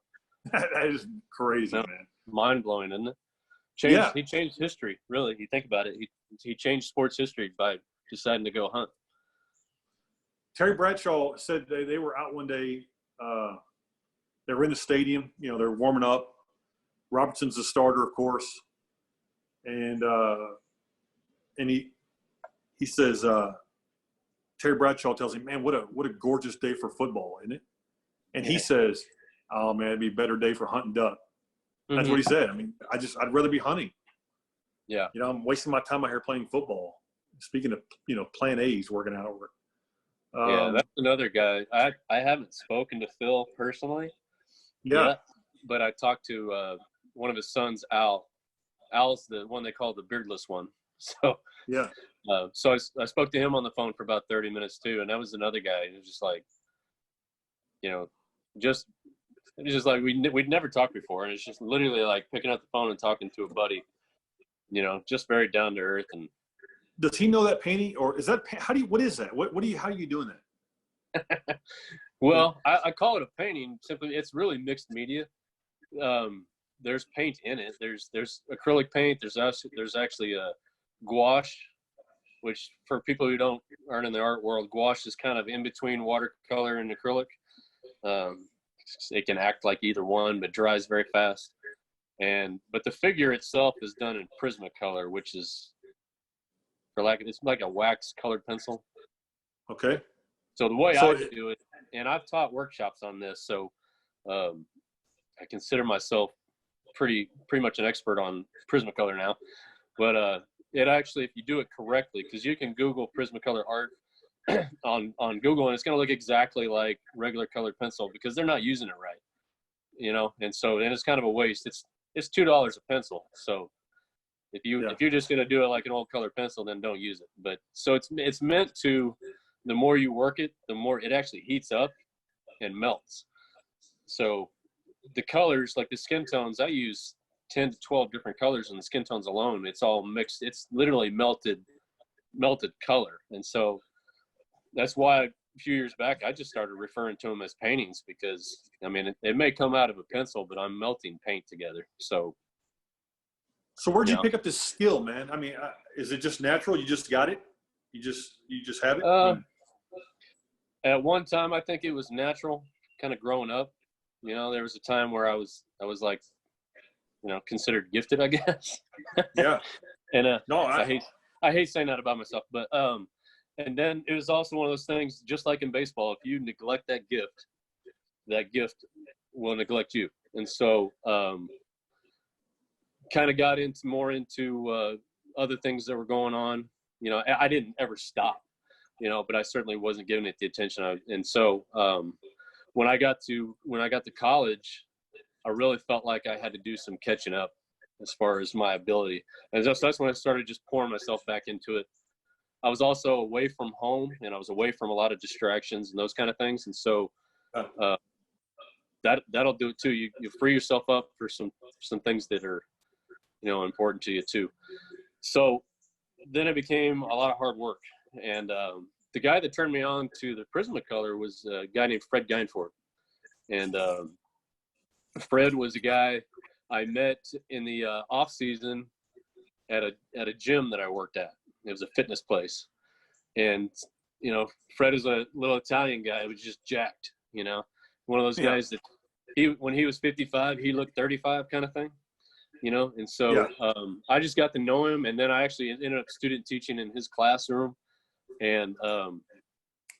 That is crazy, man. Mind blowing, isn't it? He changed history. Really, you think about it. He changed sports history by deciding to go hunt. Terry Bradshaw said they were out one day. They were in the stadium. You know, they're warming up. Robertson's the starter, of course, and he says Terry Bradshaw tells him, "Man, what a gorgeous day for football, isn't it?" And he says, "Oh man, it'd be a better day for hunting duck." That's what he said. I mean, I'd rather be hunting. Yeah. You know, I'm wasting my time out here playing football. Speaking of, plan A's, working out over. Yeah, that's another guy. I haven't spoken to Phil personally. Yeah. Yet, but I talked to one of his sons, Al. Al's the one they call the beardless one. So yeah. So I spoke to him on the phone for about 30 minutes too, and that was another guy who was just like, it's just like we'd never talked before, and it's just literally like picking up the phone and talking to a buddy, just very down to earth. And does he know that painting, or is that what is that? How are you doing that? Well, I call it a painting. Simply, it's really mixed media. There's paint in it. There's acrylic paint. There's actually a gouache, which for people who aren't in the art world, gouache is kind of in between watercolor and acrylic. It can act like either one, but dries very fast. But the figure itself is done in Prismacolor, which is it's like a wax colored pencil. Okay. So the way I do it, and I've taught workshops on this, so I consider myself pretty much an expert on Prismacolor now. But it actually, if you do it correctly, because you can Google Prismacolor art on Google, and it's going to look exactly like regular colored pencil because they're not using it right, and so it's kind of a waste. It's $2 a pencil, so if you're just going to do it like an old colored pencil, then don't use it. But so it's meant to, the more you work it, the more it actually heats up and melts. So the colors, like the skin tones, I use 10 to 12 different colors in the skin tones alone. It's all mixed. It's literally melted color. And so that's why a few years back, I just started referring to them as paintings because, it may come out of a pencil, but I'm melting paint together. So where'd you pick up this skill, man? Is it just natural? You just got it? You just have it? At one time, I think it was natural, kind of growing up. There was a time where I was like, considered gifted, I guess. Yeah. And no, I hate saying that about myself, but and then it was also one of those things, just like in baseball, if you neglect that gift will neglect you. And so kind of got into other things that were going on. I didn't ever stop, but I certainly wasn't giving it the attention. And so when I got to college, I really felt like I had to do some catching up as far as my ability. And that's when I started just pouring myself back into it. I was also away from home, and I was away from a lot of distractions and those kind of things. And so that'll do it too. You free yourself up for some things that are, important to you too. So then it became a lot of hard work. And the guy that turned me on to the Prismacolor was a guy named Fred Geinfort. And Fred was a guy I met in the off season at a gym that I worked at. It was a fitness place. And, Fred is a little Italian guy who was just jacked, one of those guys that when he was 55, he looked 35 kind of thing, you know? And so I just got to know him. And then I actually ended up student teaching in his classroom. And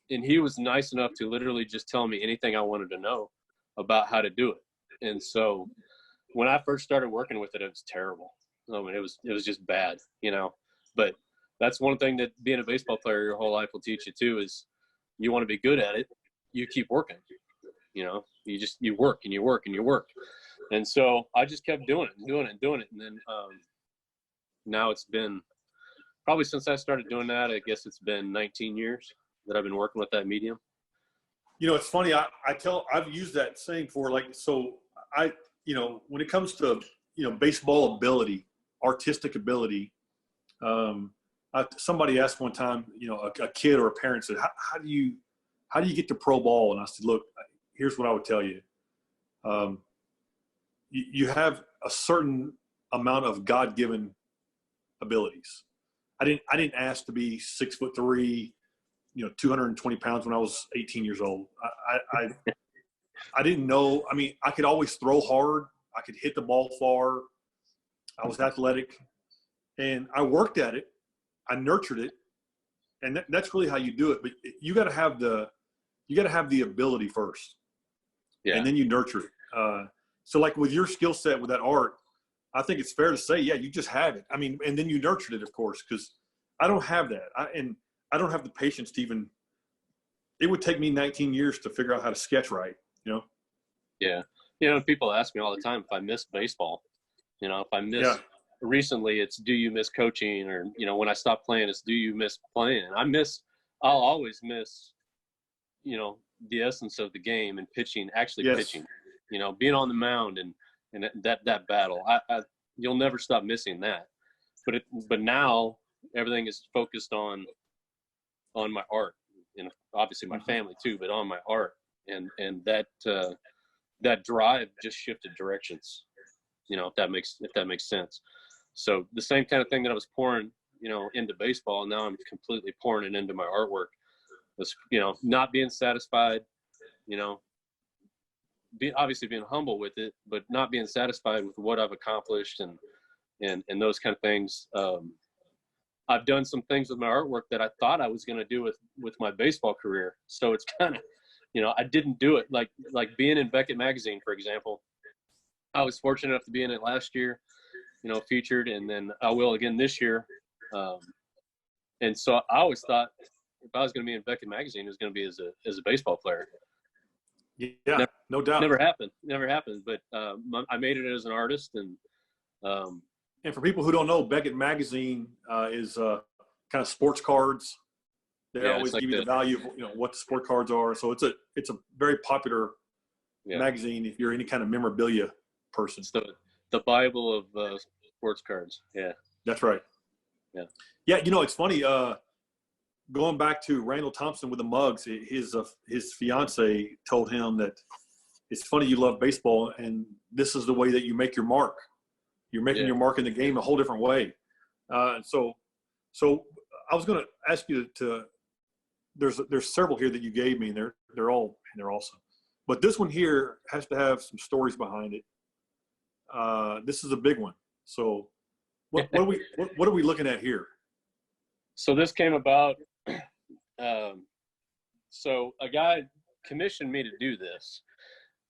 he was nice enough to literally just tell me anything I wanted to know about how to do it. And so when I first started working with it, it was terrible. I mean, it was just bad, you know. But that's one thing that being a baseball player your whole life will teach you too, is you want to be good at it, you keep working. You know, you work and you work and you work. And so I just kept doing it and doing it and doing it. And then now it's been probably since I started doing that, I guess it's been 19 years that I've been working with that medium. You know, it's funny. I've used that saying for when it comes to, baseball ability, artistic ability, somebody asked one time, a kid or a parent said, how do you get to pro ball? And I said, look, here's what I would tell you. You have a certain amount of God-given abilities. I didn't ask to be 6'3", 220 pounds when I was 18 years old. I didn't know. I mean, I could always throw hard. I could hit the ball far. I was athletic, and I worked at it. I nurtured it, and that's really how you do it. But you got to have the ability first, and then you nurture it. So, like with your skill set with that art, I think it's fair to say, yeah, you just have it. I mean, and then you nurtured it, of course, because I don't have that. I don't have the patience to even. It would take me 19 years to figure out how to sketch right. Yeah. People ask me all the time if I miss baseball. If I miss recently, it's do you miss coaching, or when I stop playing, it's do you miss playing. I'll always miss, the essence of the game and pitching, pitching. Being on the mound and that battle. You'll never stop missing that. But now everything is focused on my art, and obviously my family too, but on my art, and that drive just shifted directions. If that makes sense. So the same kind of thing that I was pouring, into baseball, now I'm completely pouring it into my artwork. Was, not being satisfied, obviously being humble with it, but not being satisfied with what I've accomplished and those kind of things. I've done some things with my artwork that I thought I was going to do with my baseball career. So it's kind of, I didn't do it. Like being in Beckett Magazine, for example. I was fortunate enough to be in it last year, featured, and then I will again this year. And so I always thought if I was going to be in Beckett Magazine, it was going to be as a baseball player. Yeah, no doubt. Never happened. But I made it as an artist, and for people who don't know, Beckett Magazine is kind of sports cards. They always give you the value of what the sport cards are. So it's a very popular magazine if you're any kind of memorabilia person. It's the Bible of sports cards. Yeah, that's right. Yeah. It's funny. Going back to Randall Thompson with the mugs, his fiance told him that it's funny you love baseball, and this is the way that you make your mark. You're making your mark in the game a whole different way. So I was going to ask you to. There's several here that you gave me, and they're awesome. But this one here has to have some stories behind it. This is a big one. So what are we looking at here? So this came about. So a guy commissioned me to do this,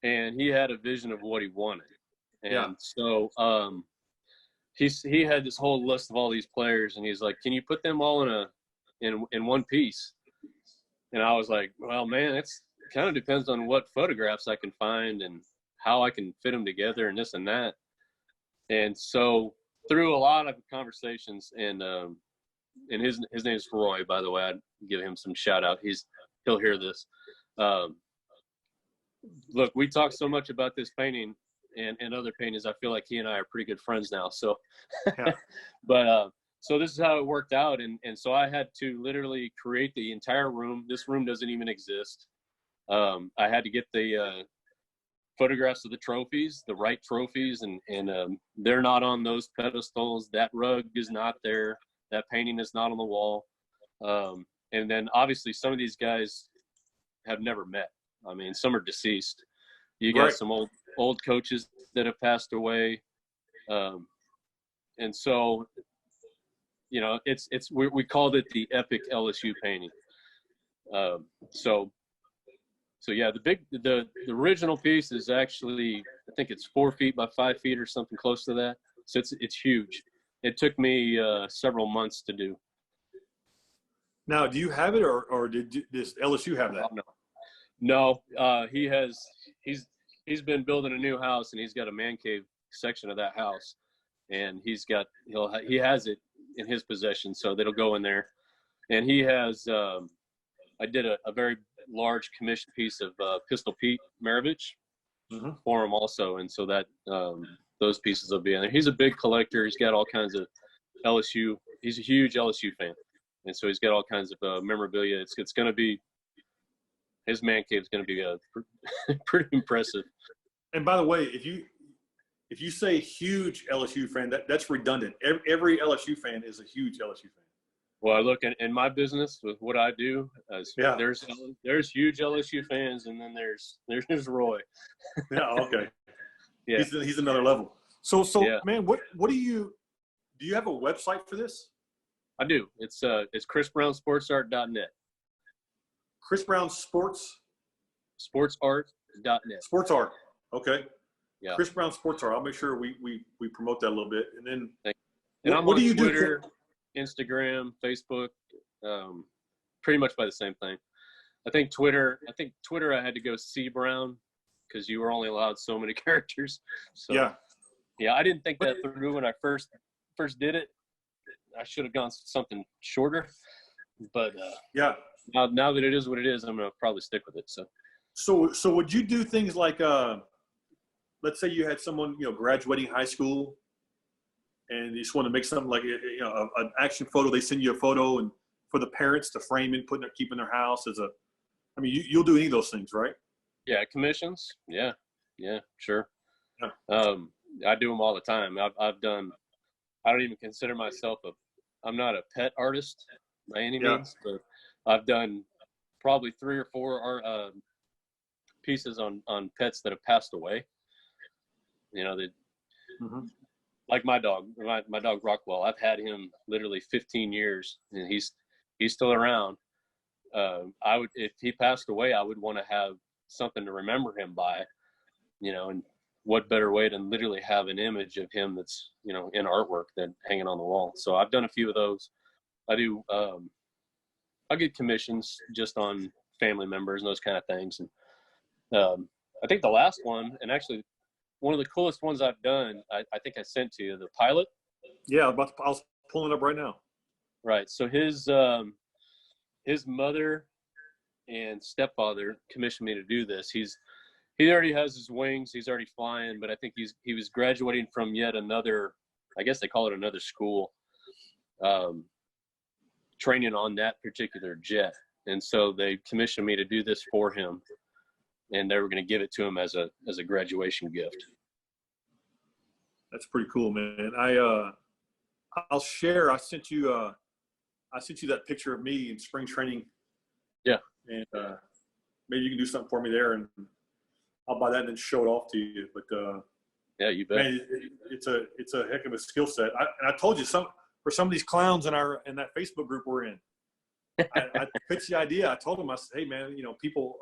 and he had a vision of what he wanted. And so he had this whole list of all these players, and he's like, can you put them all in one piece? And I was like, well, man, it's kind of depends on what photographs I can find and how I can fit them together and this and that. And so through a lot of conversations, and his name is Roy, by the way, I'd give him some shout out. He'll hear this. Look, we talk so much about this painting and other paintings. I feel like he and I are pretty good friends now. So, but so this is how it worked out. And so I had to literally create the entire room. This room doesn't even exist. I had to get the photographs of the trophies, the right trophies, and they're not on those pedestals. That rug is not there. That painting is not on the wall. And then obviously some of these guys have never met. I mean, some are deceased. You got Right. some old coaches that have passed away, and so we called it the epic LSU painting. So yeah, the original piece is actually, I think it's 4 feet by 5 feet or something close to that. So it's huge. It took me several months to do. Now, do you have it, or does LSU have that? No, he's been building a new house, and he's got a man cave section of that house, and he has it in his possession, so that'll go in there. And he has I did a very large commission piece of Pistol Pete Maravich for him also, and so that those pieces will be in there. He's a big collector. He's got all kinds of LSU. He's a huge LSU fan, and so he's got all kinds of memorabilia. It's going to be, his man cave is going to be pretty impressive. And by the way, if you say huge LSU fan, that's redundant. Every LSU fan is a huge LSU fan. Well, I look in my business with what I do. There's huge LSU fans, and then there's Roy. Yeah. Okay. Yeah. He's another level. So yeah. Man, what do you have a website for this? I do. It's chrisbrownsportsart.net. Chris Brown Sportsart.net. Sports Art. Okay. Yeah. Chris Brown Sports Art. I'll make sure we promote that a little bit. And then what do you Twitter, do? Instagram, Facebook, pretty much by the same thing. I think Twitter I had to go C Brown because you were only allowed so many characters. So yeah, I didn't think that through when I first did it. I should have gone something shorter, but now that it is what it is, I'm gonna probably stick with it. So would you do things like let's say you had someone graduating high school, and you just want to make something like an action photo? They send you a photo, and for the parents to frame it, keep in their house you'll do any of those things, right? Yeah, commissions. Yeah, sure. Yeah. I do them all the time. I've done. I don't even consider myself I'm not a pet artist by any means, but I've done probably 3 or 4 pieces on pets that have passed away. Like my dog Rockwell. I've had him literally 15 years, and he's still around. If he passed away, I would want to have something to remember him by, and what better way than literally have an image of him that's, in artwork than hanging on the wall. So I've done a few of those. I do, I get commissions just on family members and those kind of things. And I think the last one, and actually one of the coolest ones I've done, I think I sent to you, the pilot. Yeah, I was pulling it up right now. Right. So his mother and stepfather commissioned me to do this. He already has his wings. He's already flying, but I think he was graduating from yet another, I guess they call it another school, training on that particular jet. And so they commissioned me to do this for him, and they were going to give it to him as a graduation gift. That's pretty cool, man. I'll share. I sent you that picture of me in spring training. Yeah. And maybe you can do something for me there, and I'll buy that and then show it off to you. But yeah, you bet. Man, it's a heck of a skill set. I told you, for some of these clowns in that Facebook group we're in, I pitched the idea. I told them, I said, hey man, people,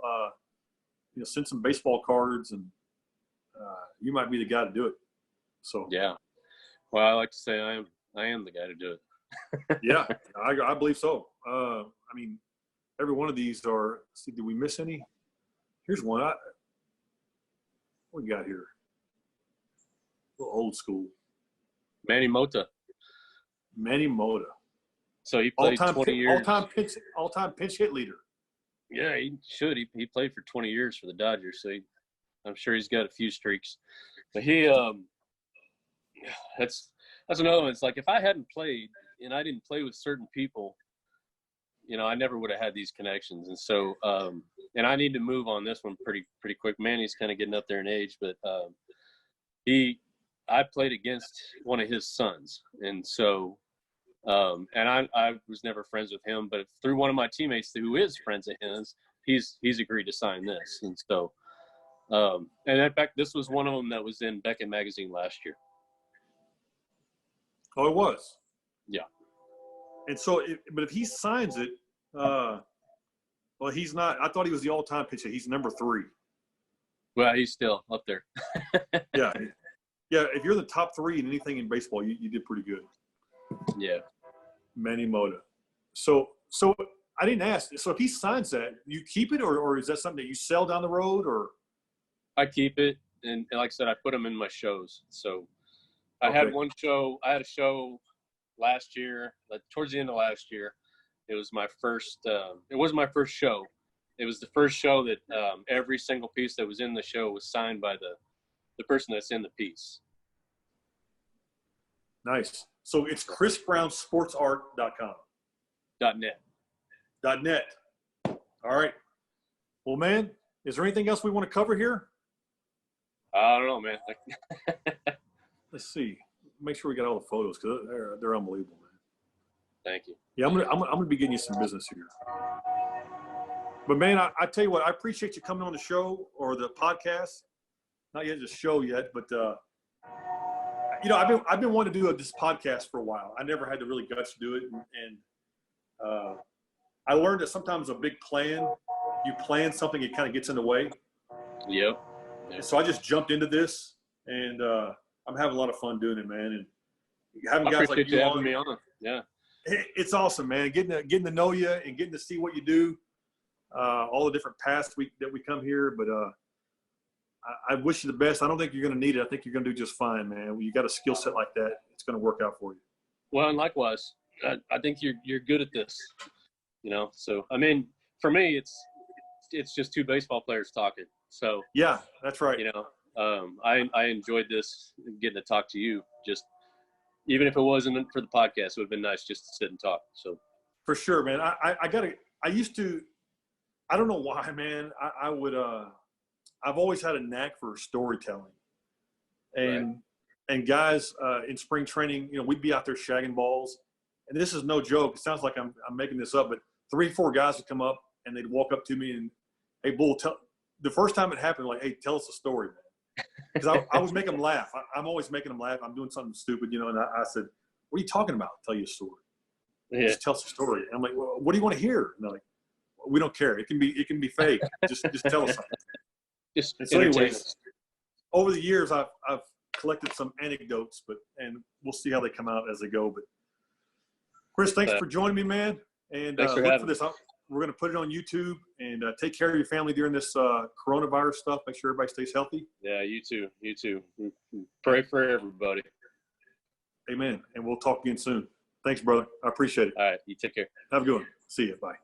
send some baseball cards, and you might be the guy to do it. So yeah. Well, I like to say I am the guy to do it. Yeah, I believe so. Every one of these are. See, did we miss any? Here's one. What we got here? A little old school. Manny Mota. So he played 20 years. All-time pinch hit leader. Yeah, he should. He played for 20 years for the Dodgers, so I'm sure he's got a few streaks. But that's another one. It's like if I hadn't played and I didn't play with certain people, I never would have had these connections. And so, and I need to move on this one pretty quick. Manny's kind of getting up there in age, but I played against one of his sons, and so. And I was never friends with him, but through one of my teammates who is friends of his, he's agreed to sign this. And so And in fact, this was one of them that was in Beckett Magazine last year. Oh, it was. Yeah. And so, but if he signs it, well, he's not. I thought he was the all-time pitcher. He's number 3. Well, he's still up there. Yeah. Yeah, if you're the top 3 in anything in baseball, you did pretty good. Yeah. Manny Mota. So I didn't ask. So if he signs that, you keep it, or is that something that you sell down the road, or? I keep it, and like I said, I put them in my shows. So I had one show. I had a show last year, like towards the end of last year. It was my first. It wasn't my first show. It was the first show that every single piece that was in the show was signed by the person that's in the piece. Nice. So it's chrisbrownsportsart.com. .net. .net. All right. Well, man, is there anything else we want to cover here? I don't know, man. Let's see. Make sure we got all the photos because they're unbelievable, man. Thank you. Yeah, I'm gonna be getting you some business here. But man, I tell you what, I appreciate you coming on the show or the podcast. Not yet the show yet, but I've been wanting to do this podcast for a while. I never had the really guts to do it, and I learned that sometimes a big plan, you plan something, it kind of gets in the way. Yep. And so I just jumped into this, and I'm having a lot of fun doing it, man. And having guys like you having me on. Yeah. It's awesome, man. Getting to know you and getting to see what you do, all the different paths that we come here. But I wish you the best. I don't think you're going to need it. I think you're going to do just fine, man. When you got a skill set like that, it's going to work out for you. Well, and likewise, I think you're good at this. So I mean, for me, it's just 2 baseball players talking. So yeah, that's right. I enjoyed this, getting to talk to you. Just even if it wasn't for the podcast, it would have been nice just to sit and talk. So for sure, man. I used to, I don't know why, man. I would I've always had a knack for storytelling, and guys in spring training, we'd be out there shagging balls, and this is no joke. It sounds like I'm making this up, but 3 or 4 guys would come up and they'd walk up to me and, hey, Bull, the first time it happened, like, hey, tell us a story, man. Because I was making them laugh. I'm always making them laugh. I'm doing something stupid, and I said, what are you talking about? Tell you a story. Yeah. Just tell us a story. And I'm like, well, what do you want to hear? And they're like, we don't care. It can be fake. Just tell us something. So anyways, over the years, I've collected some anecdotes, and we'll see how they come out as they go. But Chris, thanks for joining me, man. And thanks for look having for this. We're going to put it on YouTube, and take care of your family during this coronavirus stuff. Make sure everybody stays healthy. Yeah, you too. You too. Pray for everybody. Amen. And we'll talk again soon. Thanks, brother. I appreciate it. All right. You take care. Have a good one. See you. Bye.